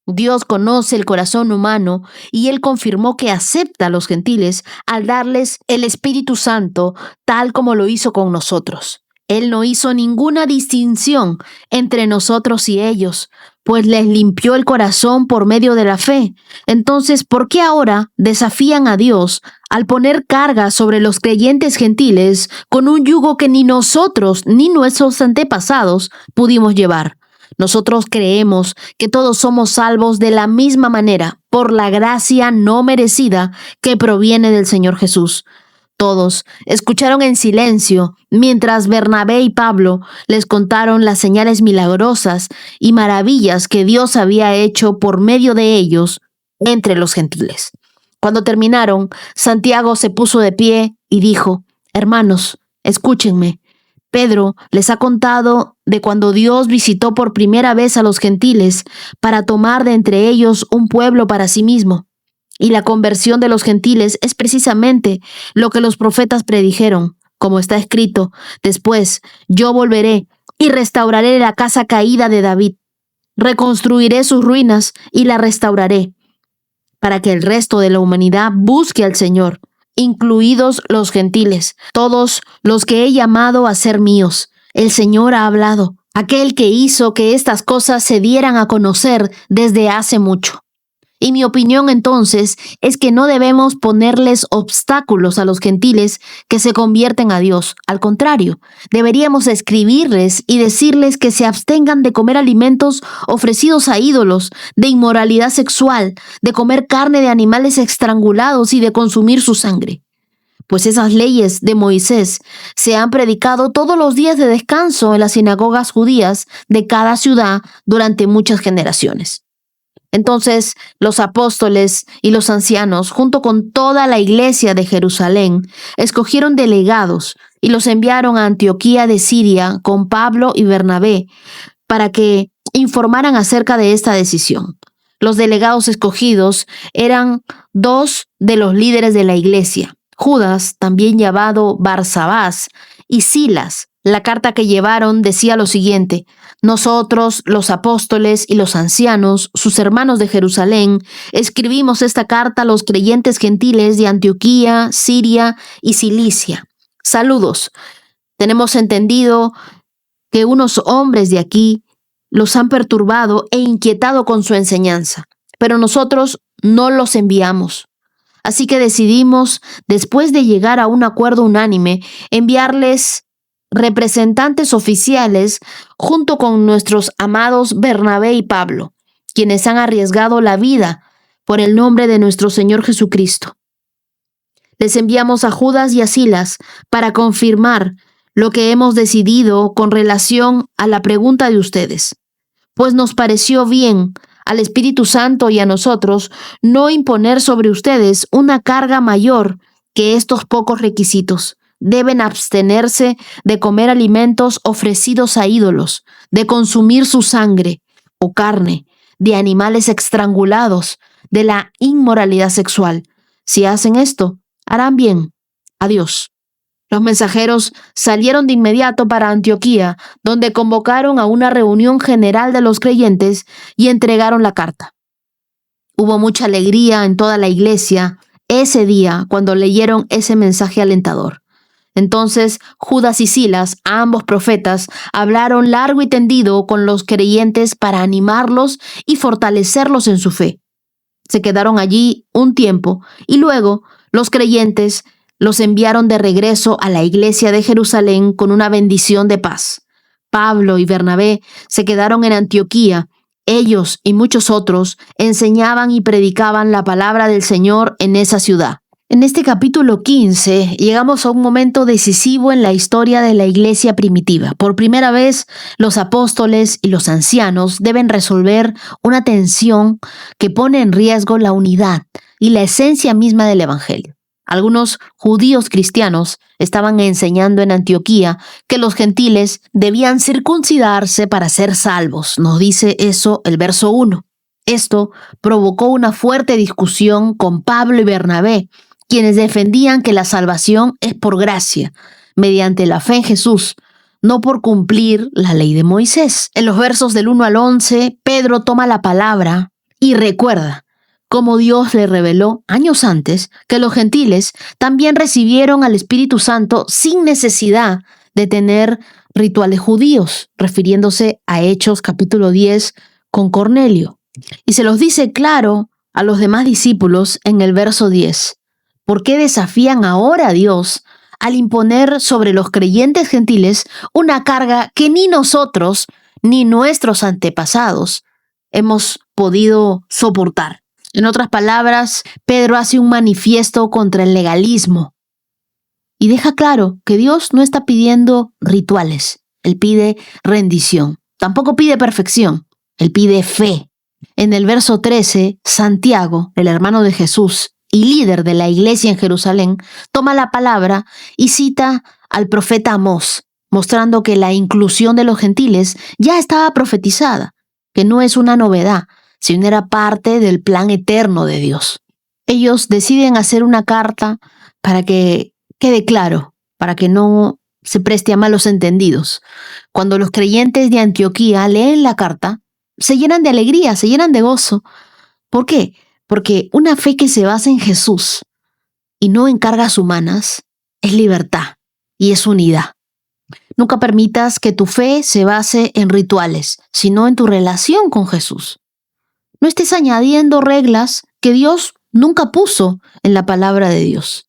Dios conoce el corazón humano y Él confirmó que acepta a los gentiles al darles el Espíritu Santo, tal como lo hizo con nosotros. Él no hizo ninguna distinción entre nosotros y ellos, pues les limpió el corazón por medio de la fe. Entonces, ¿por qué ahora desafían a Dios al poner carga sobre los creyentes gentiles con un yugo que ni nosotros ni nuestros antepasados pudimos llevar? Nosotros creemos que todos somos salvos de la misma manera, por la gracia no merecida que proviene del Señor Jesús. Todos escucharon en silencio mientras Bernabé y Pablo les contaron las señales milagrosas y maravillas que Dios había hecho por medio de ellos entre los gentiles. Cuando terminaron, Santiago se puso de pie y dijo: hermanos, escúchenme. Pedro les ha contado de cuando Dios visitó por primera vez a los gentiles para tomar de entre ellos un pueblo para sí mismo. Y la conversión de los gentiles es precisamente lo que los profetas predijeron, como está escrito: después yo volveré y restauraré la casa caída de David. Reconstruiré sus ruinas y la restauraré, para que el resto de la humanidad busque al Señor, incluidos los gentiles, todos los que he llamado a ser míos. El Señor ha hablado, aquel que hizo que estas cosas se dieran a conocer desde hace mucho. Y mi opinión entonces es que no debemos ponerles obstáculos a los gentiles que se convierten a Dios. Al contrario, deberíamos escribirles y decirles que se abstengan de comer alimentos ofrecidos a ídolos, de inmoralidad sexual, de comer carne de animales estrangulados y de consumir su sangre. Pues esas leyes de Moisés se han predicado todos los días de descanso en las sinagogas judías de cada ciudad durante muchas generaciones. Entonces los apóstoles y los ancianos, junto con toda la iglesia de Jerusalén, escogieron delegados y los enviaron a Antioquía de Siria con Pablo y Bernabé para que informaran acerca de esta decisión. Los delegados escogidos eran dos de los líderes de la iglesia, Judas, también llamado Barsabás, y Silas. La carta que llevaron decía lo siguiente: nosotros, los apóstoles y los ancianos, sus hermanos de Jerusalén, escribimos esta carta a los creyentes gentiles de Antioquía, Siria y Cilicia. Saludos. Tenemos entendido que unos hombres de aquí los han perturbado e inquietado con su enseñanza, pero nosotros no los enviamos. Así que decidimos, después de llegar a un acuerdo unánime, enviarles representantes oficiales junto con nuestros amados Bernabé y Pablo, quienes han arriesgado la vida por el nombre de nuestro Señor Jesucristo. Les enviamos a Judas y a Silas para confirmar lo que hemos decidido con relación a la pregunta de ustedes, pues nos pareció bien al Espíritu Santo y a nosotros no imponer sobre ustedes una carga mayor que estos pocos requisitos. Deben abstenerse de comer alimentos ofrecidos a ídolos, de consumir su sangre o carne, de animales estrangulados, de la inmoralidad sexual. Si hacen esto, harán bien. Adiós. Los mensajeros salieron de inmediato para Antioquía, donde convocaron a una reunión general de los creyentes y entregaron la carta. Hubo mucha alegría en toda la iglesia ese día cuando leyeron ese mensaje alentador. Entonces Judas y Silas, ambos profetas, hablaron largo y tendido con los creyentes para animarlos y fortalecerlos en su fe. Se quedaron allí un tiempo y luego los creyentes los enviaron de regreso a la iglesia de Jerusalén con una bendición de paz. Pablo y Bernabé se quedaron en Antioquía. Ellos y muchos otros enseñaban y predicaban la palabra del Señor en esa ciudad. En este capítulo 15 llegamos a un momento decisivo en la historia de la iglesia primitiva. Por primera vez, los apóstoles y los ancianos deben resolver una tensión que pone en riesgo la unidad y la esencia misma del evangelio. Algunos judíos cristianos estaban enseñando en Antioquía que los gentiles debían circuncidarse para ser salvos. Nos dice eso el verso 1. Esto provocó una fuerte discusión con Pablo y Bernabé, quienes defendían que la salvación es por gracia, mediante la fe en Jesús, no por cumplir la ley de Moisés. En los versos del 1 al 11, Pedro toma la palabra y recuerda cómo Dios le reveló años antes que los gentiles también recibieron al Espíritu Santo sin necesidad de tener rituales judíos, refiriéndose a Hechos capítulo 10 con Cornelio. Y se los dice claro a los demás discípulos en el verso 10. ¿Por qué desafían ahora a Dios al imponer sobre los creyentes gentiles una carga que ni nosotros ni nuestros antepasados hemos podido soportar? En otras palabras, Pedro hace un manifiesto contra el legalismo y deja claro que Dios no está pidiendo rituales, Él pide rendición. Tampoco pide perfección, Él pide fe. En el verso 13, Santiago, el hermano de Jesús y líder de la iglesia en Jerusalén, toma la palabra y cita al profeta Amós, mostrando que la inclusión de los gentiles ya estaba profetizada, que no es una novedad, sino era parte del plan eterno de Dios. Ellos deciden hacer una carta para que quede claro, para que no se preste a malos entendidos. Cuando los creyentes de Antioquía leen la carta, se llenan de alegría, se llenan de gozo. ¿Por qué? Porque una fe que se basa en Jesús y no en cargas humanas es libertad y es unidad. Nunca permitas que tu fe se base en rituales, sino en tu relación con Jesús. No estés añadiendo reglas que Dios nunca puso en la palabra de Dios.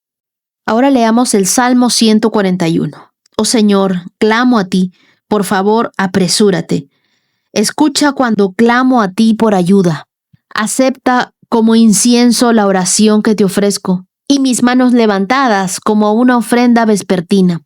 Ahora leamos el Salmo 141. Oh Señor, clamo a ti, por favor, apresúrate. Escucha cuando clamo a ti por ayuda. Acepta como incienso la oración que te ofrezco y mis manos levantadas como una ofrenda vespertina.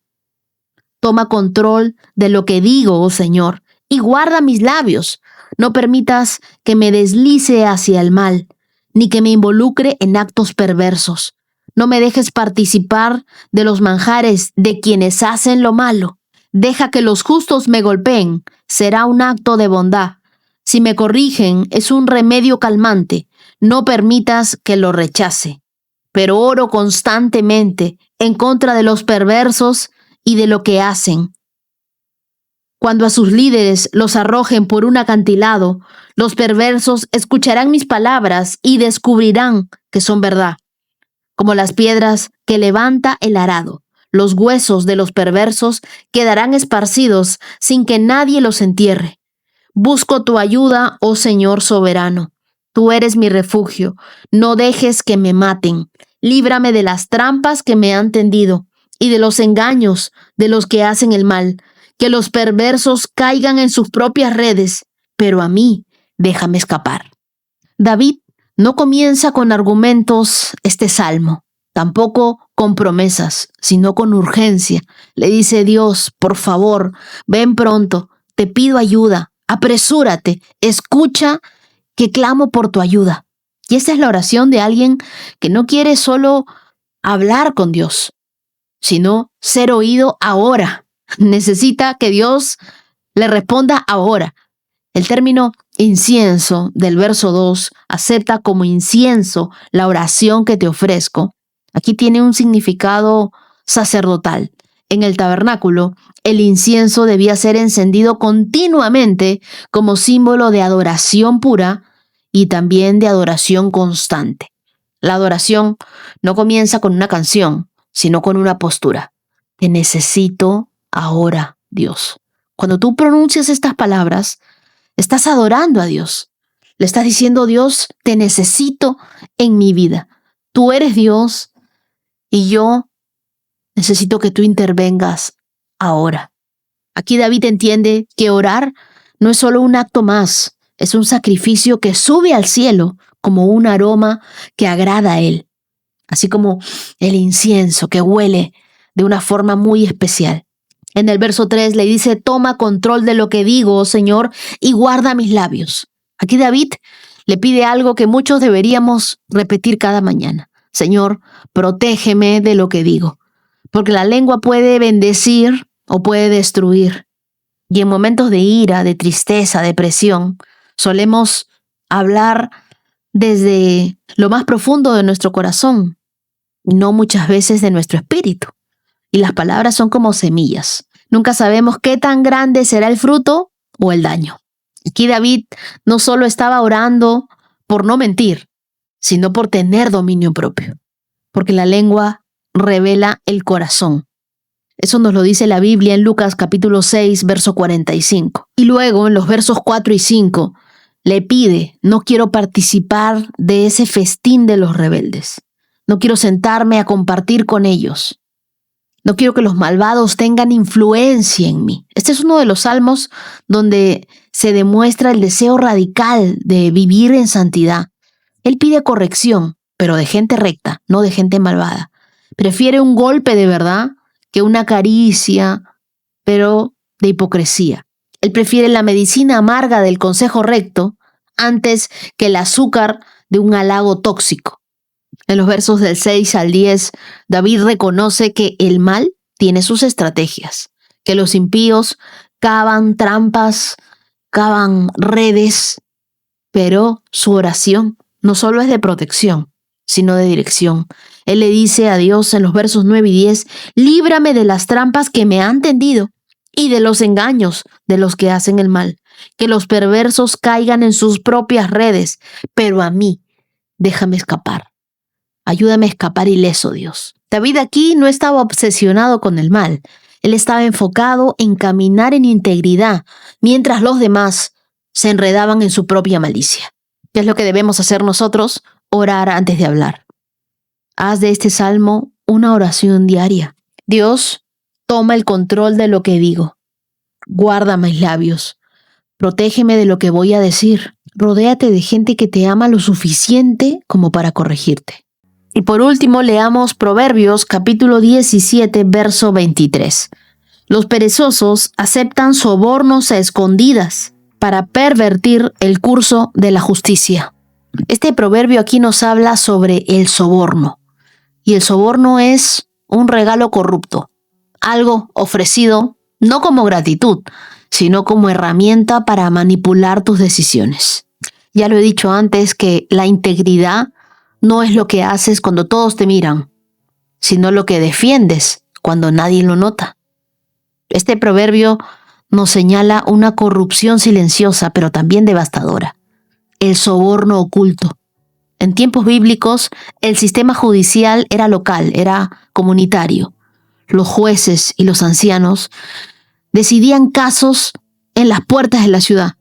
Toma control de lo que digo, oh Señor, y guarda mis labios. No permitas que me deslice hacia el mal, ni que me involucre en actos perversos. No me dejes participar de los manjares de quienes hacen lo malo. Deja que los justos me golpeen, será un acto de bondad. Si me corrigen, es un remedio calmante. No permitas que lo rechace. pero oro constantemente en contra de los perversos y de lo que hacen. Cuando a sus líderes los arrojen por un acantilado, los perversos escucharán mis palabras y descubrirán que son verdad. Como las piedras que levanta el arado, los huesos de los perversos quedarán esparcidos sin que nadie los entierre. Busco tu ayuda, oh Señor soberano. Tú eres mi refugio. No dejes que me maten. Líbrame de las trampas que me han tendido y de los engaños de los que hacen el mal. Que los perversos caigan en sus propias redes, pero a mí déjame escapar. David no comienza con argumentos este salmo, tampoco con promesas, sino con urgencia. Le dice: Dios, por favor, ven pronto, te pido ayuda, apresúrate, escucha que clamo por tu ayuda. Y esta es la oración de alguien que no quiere solo hablar con Dios, sino ser oído ahora. Necesita que Dios le responda ahora. El término incienso del verso 2, acepta como incienso la oración que te ofrezco. Aquí tiene un significado sacerdotal. En el tabernáculo, el incienso debía ser encendido continuamente como símbolo de adoración pura y también de adoración constante. La adoración no comienza con una canción, sino con una postura. Te necesito ahora, Dios. Cuando tú pronuncias estas palabras, estás adorando a Dios. Le estás diciendo: Dios, te necesito en mi vida. Tú eres Dios y yo necesito que tú intervengas ahora. Aquí David entiende que orar no es solo un acto más, es un sacrificio que sube al cielo como un aroma que agrada a Él, así como el incienso que huele de una forma muy especial. En el verso 3 le dice: toma control de lo que digo, oh Señor, y guarda mis labios. Aquí David le pide algo que muchos deberíamos repetir cada mañana. Señor, protégeme de lo que digo, porque la lengua puede bendecir o puede destruir. Y en momentos de ira, de tristeza, depresión, solemos hablar desde lo más profundo de nuestro corazón, no muchas veces de nuestro espíritu. Y las palabras son como semillas. Nunca sabemos qué tan grande será el fruto o el daño. Aquí David no solo estaba orando por no mentir, sino por tener dominio propio. Porque la lengua revela el corazón. Eso nos lo dice la Biblia en Lucas capítulo 6, verso 45. Y luego en los versos 4 y 5 le pide: no quiero participar de ese festín de los rebeldes. No quiero sentarme a compartir con ellos. No quiero que los malvados tengan influencia en mí. Este es uno de los salmos donde se demuestra el deseo radical de vivir en santidad. Él pide corrección, pero de gente recta, no de gente malvada. Prefiere un golpe de verdad que una caricia, pero de hipocresía. Él prefiere la medicina amarga del consejo recto antes que el azúcar de un halago tóxico. En los versos del 6 al 10, David reconoce que el mal tiene sus estrategias, que los impíos cavan trampas, cavan redes, pero su oración no solo es de protección, sino de dirección. Él le dice a Dios en los versos 9 y 10, líbrame de las trampas que me han tendido y de los engaños de los que hacen el mal, que los perversos caigan en sus propias redes, pero a mí déjame escapar. Ayúdame a escapar ileso, Dios. David aquí no estaba obsesionado con el mal. Él estaba enfocado en caminar en integridad, mientras los demás se enredaban en su propia malicia. ¿Qué es lo que debemos hacer nosotros? Orar antes de hablar. Haz de este salmo una oración diaria. Dios, toma el control de lo que digo. Guarda mis labios. Protégeme de lo que voy a decir. Rodéate de gente que te ama lo suficiente como para corregirte. Y por último, leamos Proverbios capítulo 17, verso 23. Los perezosos aceptan sobornos a escondidas para pervertir el curso de la justicia. Este proverbio aquí nos habla sobre el soborno. Y el soborno es un regalo corrupto, algo ofrecido no como gratitud, sino como herramienta para manipular tus decisiones. Ya lo he dicho antes que la integridad no es lo que haces cuando todos te miran, sino lo que defiendes cuando nadie lo nota. Este proverbio nos señala una corrupción silenciosa, pero también devastadora: el soborno oculto. En tiempos bíblicos, el sistema judicial era local, era comunitario. Los jueces y los ancianos decidían casos en las puertas de la ciudad,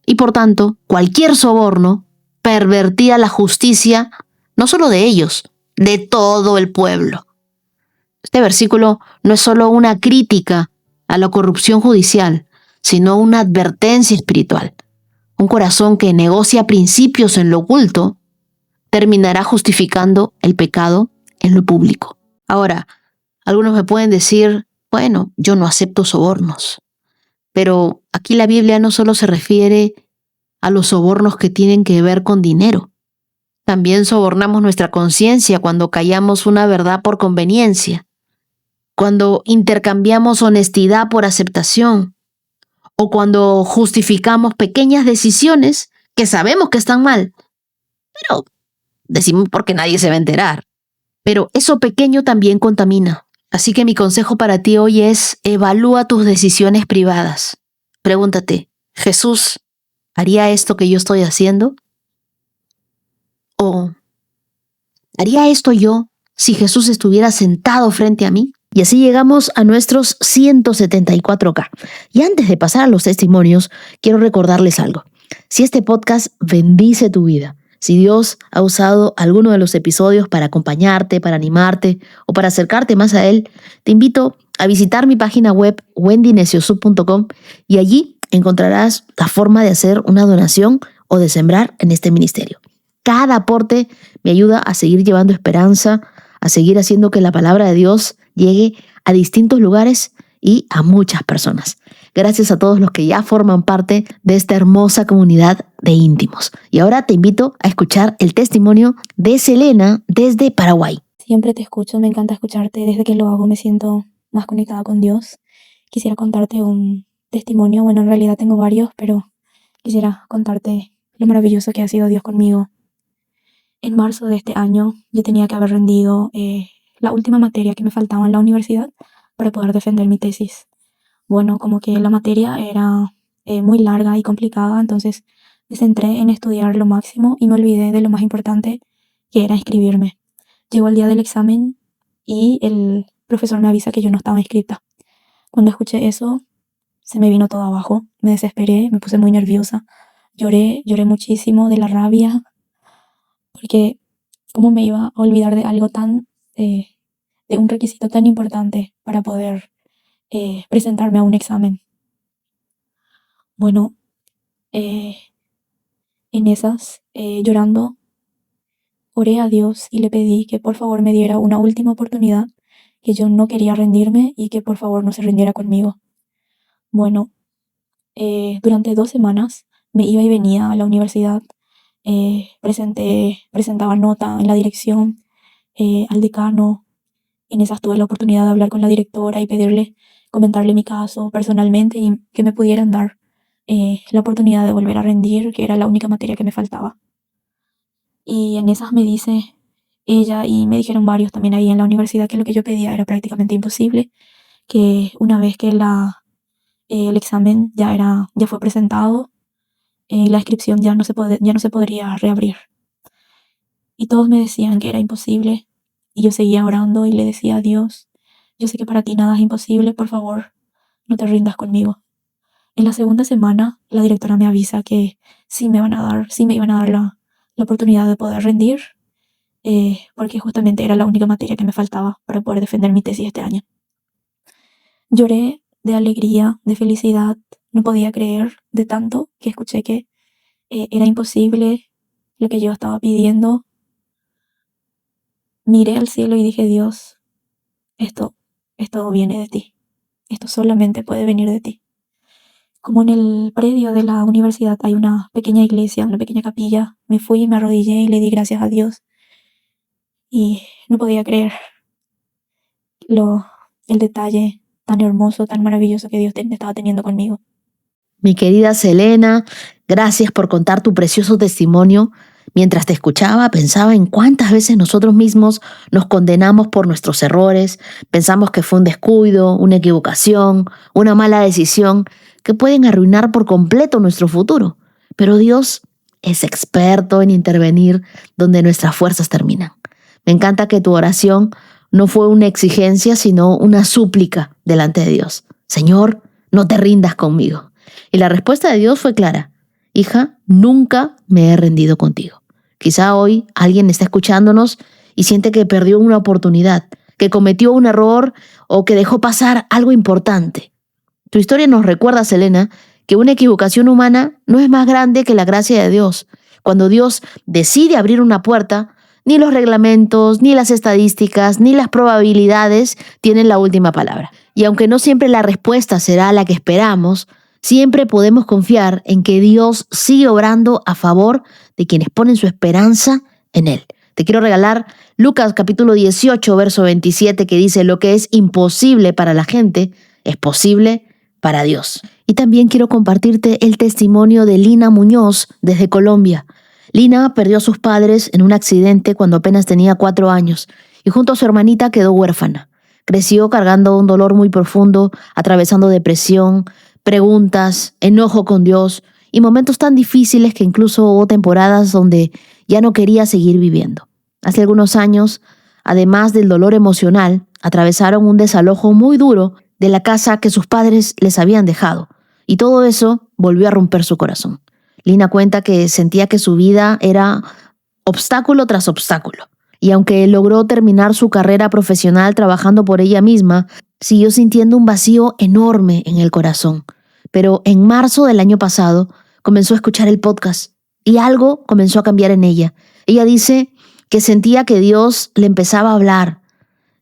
y por tanto, cualquier soborno pervertía la justicia no solo de ellos, de todo el pueblo. Este versículo no es solo una crítica a la corrupción judicial, sino una advertencia espiritual. Un corazón que negocia principios en lo oculto terminará justificando el pecado en lo público. Ahora, algunos me pueden decir, bueno, yo no acepto sobornos. Pero aquí la Biblia no solo se refiere a los sobornos que tienen que ver con dinero. También sobornamos nuestra conciencia cuando callamos una verdad por conveniencia, cuando intercambiamos honestidad por aceptación, o cuando justificamos pequeñas decisiones que sabemos que están mal, pero decimos porque nadie se va a enterar. Pero eso pequeño también contamina. Así que mi consejo para ti hoy es: evalúa tus decisiones privadas. Pregúntate, ¿Jesús haría esto que yo estoy haciendo? ¿O haría esto yo si Jesús estuviera sentado frente a mí? Y así llegamos a nuestros 174K. Y antes de pasar a los testimonios, quiero recordarles algo. Si este podcast bendice tu vida, si Dios ha usado alguno de los episodios para acompañarte, para animarte o para acercarte más a Él, te invito a visitar mi página web wendyneciosub.com y allí encontrarás la forma de hacer una donación o de sembrar en este ministerio. Cada aporte me ayuda a seguir llevando esperanza, a seguir haciendo que la palabra de Dios llegue a distintos lugares y a muchas personas. Gracias a todos los que ya forman parte de esta hermosa comunidad de íntimos. Y ahora te invito a escuchar el testimonio de Selena desde Paraguay. Siempre te escucho, me encanta escucharte. Desde que lo hago me siento más conectada con Dios. Quisiera contarte un testimonio. Bueno, en realidad tengo varios, pero quisiera contarte lo maravilloso que ha sido Dios conmigo. En marzo de este año yo tenía que haber rendido la última materia que me faltaba en la universidad para poder defender mi tesis. Bueno, como que la materia era muy larga y complicada, entonces me centré en estudiar lo máximo y me olvidé de lo más importante, que era inscribirme. Llegó el día del examen y el profesor me avisa que yo no estaba inscrita. Cuando escuché eso, se me vino todo abajo, me desesperé, me puse muy nerviosa, lloré muchísimo de la rabia, porque cómo me iba a olvidar de algo tan, de un requisito tan importante para poder presentarme a un examen. Bueno, en esas, llorando, oré a Dios y le pedí que por favor me diera una última oportunidad, que yo no quería rendirme y que por favor no se rindiera conmigo. Bueno, durante 2 semanas me iba y venía a la universidad, presentaba nota en la dirección, al decano. En esas tuve la oportunidad de hablar con la directora y comentarle mi caso personalmente y que me pudieran dar la oportunidad de volver a rendir, que era la única materia que me faltaba. Y en esas me dice ella, y me dijeron varios también ahí en la universidad, que lo que yo pedía era prácticamente imposible, que una vez que el examen ya fue presentado, la inscripción ya no se podría reabrir. Y todos me decían que era imposible, y yo seguía orando y le decía a Dios: yo sé que para ti nada es imposible, por favor, no te rindas conmigo. En la segunda semana, la directora me avisa que sí me iban a dar la oportunidad de poder rendir, porque justamente era la única materia que me faltaba para poder defender mi tesis este año. Lloré de alegría, de felicidad, no podía creer de tanto que escuché que era imposible lo que yo estaba pidiendo. Miré al cielo y dije: Dios, esto viene de ti. Esto solamente puede venir de ti. Como en el predio de la universidad hay una pequeña iglesia, una pequeña capilla, me fui, me arrodillé y le di gracias a Dios. Y no podía creer el detalle tan hermoso, tan maravilloso que Dios estaba teniendo conmigo. Mi querida Selena, gracias por contar tu precioso testimonio. Mientras te escuchaba, pensaba en cuántas veces nosotros mismos nos condenamos por nuestros errores, pensamos que fue un descuido, una equivocación, una mala decisión que pueden arruinar por completo nuestro futuro. Pero Dios es experto en intervenir donde nuestras fuerzas terminan. Me encanta que tu oración no fue una exigencia, sino una súplica delante de Dios. Señor, no te rindas conmigo. Y la respuesta de Dios fue clara. Hija, nunca me he rendido contigo. Quizá hoy alguien está escuchándonos y siente que perdió una oportunidad, que cometió un error o que dejó pasar algo importante. Tu historia nos recuerda, Selena, que una equivocación humana no es más grande que la gracia de Dios. Cuando Dios decide abrir una puerta, ni los reglamentos, ni las estadísticas, ni las probabilidades tienen la última palabra. Y aunque no siempre la respuesta será la que esperamos, siempre podemos confiar en que Dios sigue obrando a favor de quienes ponen su esperanza en Él. Te quiero regalar Lucas capítulo 18, verso 27, que dice: lo que es imposible para la gente es posible para Dios. Y también quiero compartirte el testimonio de Lina Muñoz desde Colombia. Lina perdió a sus padres en un accidente cuando apenas tenía 4 años y junto a su hermanita quedó huérfana. Creció cargando un dolor muy profundo, atravesando depresión, preguntas, enojo con Dios y momentos tan difíciles que incluso hubo temporadas donde ya no quería seguir viviendo. Hace algunos años, además del dolor emocional, atravesaron un desalojo muy duro de la casa que sus padres les habían dejado, y todo eso volvió a romper su corazón. Lina cuenta que sentía que su vida era obstáculo tras obstáculo, y aunque logró terminar su carrera profesional trabajando por ella misma, siguió sintiendo un vacío enorme en el corazón. Pero en marzo del año pasado comenzó a escuchar el podcast y algo comenzó a cambiar en ella. Ella dice que sentía que Dios le empezaba a hablar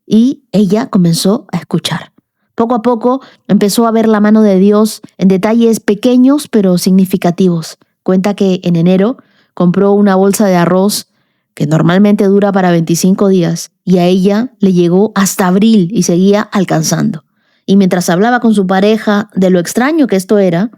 y ella comenzó a escuchar. Poco a poco empezó a ver la mano de Dios en detalles pequeños pero significativos. Cuenta que en enero compró una bolsa de arroz que normalmente dura para 25 días, y a ella le llegó hasta abril y seguía alcanzando. Y mientras hablaba con su pareja de lo extraño que esto era,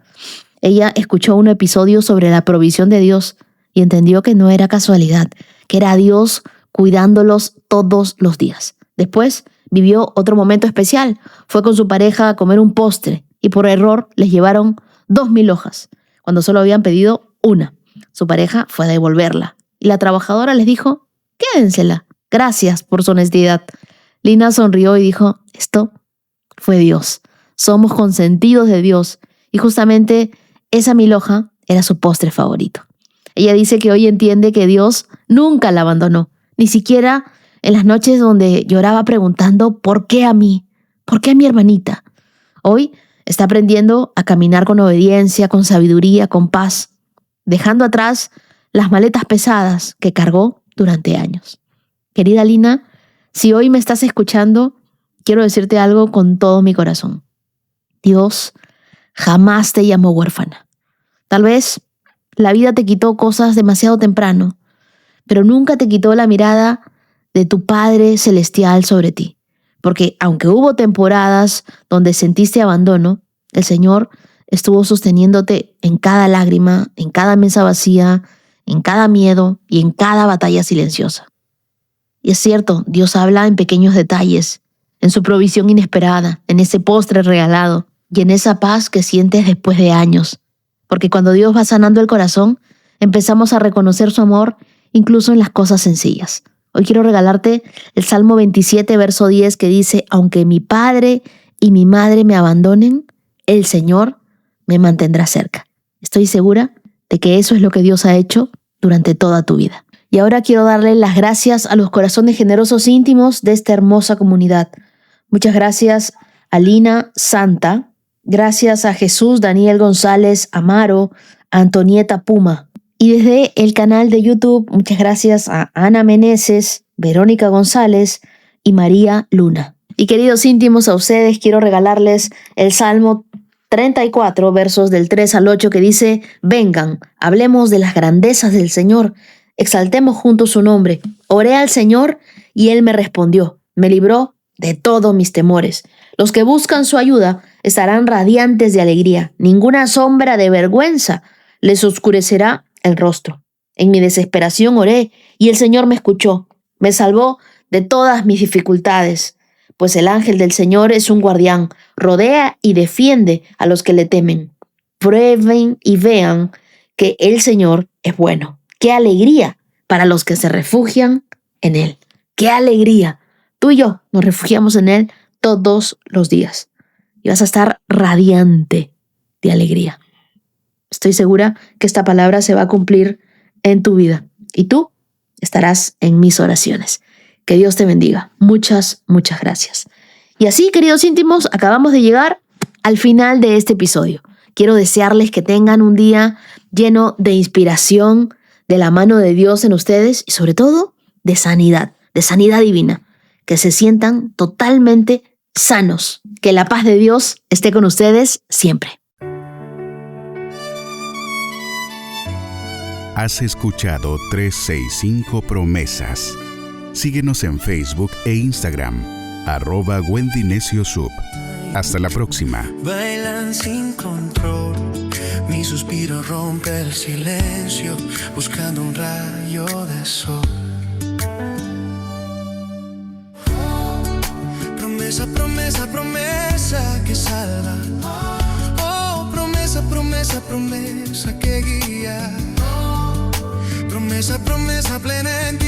ella escuchó un episodio sobre la provisión de Dios y entendió que no era casualidad, que era Dios cuidándolos todos los días. Después vivió otro momento especial. Fue con su pareja a comer un postre y por error les llevaron 2,000 hojas, cuando solo habían pedido una. Su pareja fue a devolverla y la trabajadora les dijo: quédensela, gracias por su honestidad. Lina sonrió y dijo: esto fue Dios. Somos consentidos de Dios. Y justamente esa 1,000 hoja era su postre favorito. Ella dice que hoy entiende que Dios nunca la abandonó, ni siquiera en las noches donde lloraba preguntando: ¿por qué a mí? ¿Por qué a mi hermanita? Hoy está aprendiendo a caminar con obediencia, con sabiduría, con paz, dejando atrás las maletas pesadas que cargó durante años. Querida Lina, si hoy me estás escuchando, quiero decirte algo con todo mi corazón. Dios jamás te llamó huérfana. Tal vez la vida te quitó cosas demasiado temprano, pero nunca te quitó la mirada de tu Padre Celestial sobre ti. Porque aunque hubo temporadas donde sentiste abandono, el Señor estuvo sosteniéndote en cada lágrima, en cada mesa vacía, en cada miedo y en cada batalla silenciosa. Y es cierto, Dios habla en pequeños detalles, en su provisión inesperada, en ese postre regalado y en esa paz que sientes después de años. Porque cuando Dios va sanando el corazón, empezamos a reconocer su amor incluso en las cosas sencillas. Hoy quiero regalarte el Salmo 27, verso 10, que dice: aunque mi padre y mi madre me abandonen, el Señor me mantendrá cerca. Estoy segura de que eso es lo que Dios ha hecho durante toda tu vida. Y ahora quiero darle las gracias a los corazones generosos íntimos de esta hermosa comunidad. Muchas gracias a Lina Santa, gracias a Jesús Daniel González Amaro, a Antonieta Puma. Y desde el canal de YouTube, muchas gracias a Ana Meneses, Verónica González y María Luna. Y queridos íntimos, a ustedes quiero regalarles el Salmo 34, versos del 3 al 8, que dice: vengan, hablemos de las grandezas del Señor, exaltemos juntos su nombre. Oré al Señor y Él me respondió, me libró de todos mis temores. Los que buscan su ayuda estarán radiantes de alegría. Ninguna sombra de vergüenza les oscurecerá el rostro. En mi desesperación oré y el Señor me escuchó. Me salvó de todas mis dificultades, pues el ángel del Señor es un guardián, rodea y defiende a los que le temen. Prueben y vean que el Señor es bueno. ¡Qué alegría para los que se refugian en Él! ¡Qué alegría! Tú y yo nos refugiamos en Él todos los días y vas a estar radiante de alegría. Estoy segura que esta palabra se va a cumplir en tu vida y tú estarás en mis oraciones. Que Dios te bendiga. Muchas, muchas gracias. Y así, queridos íntimos, acabamos de llegar al final de este episodio. Quiero desearles que tengan un día lleno de inspiración, de la mano de Dios en ustedes y sobre todo de sanidad divina. Que se sientan totalmente sanos. Que la paz de Dios esté con ustedes siempre. Has escuchado 365 Promesas. Síguenos en Facebook e Instagram, @Wendy Necio Sub. Hasta la próxima. Bailan sin control, mi suspiro rompe el silencio, buscando un rayo de sol. Promesa, promesa, promesa que salva. Oh, promesa, promesa, promesa que guía. Promesa, promesa plena en ti.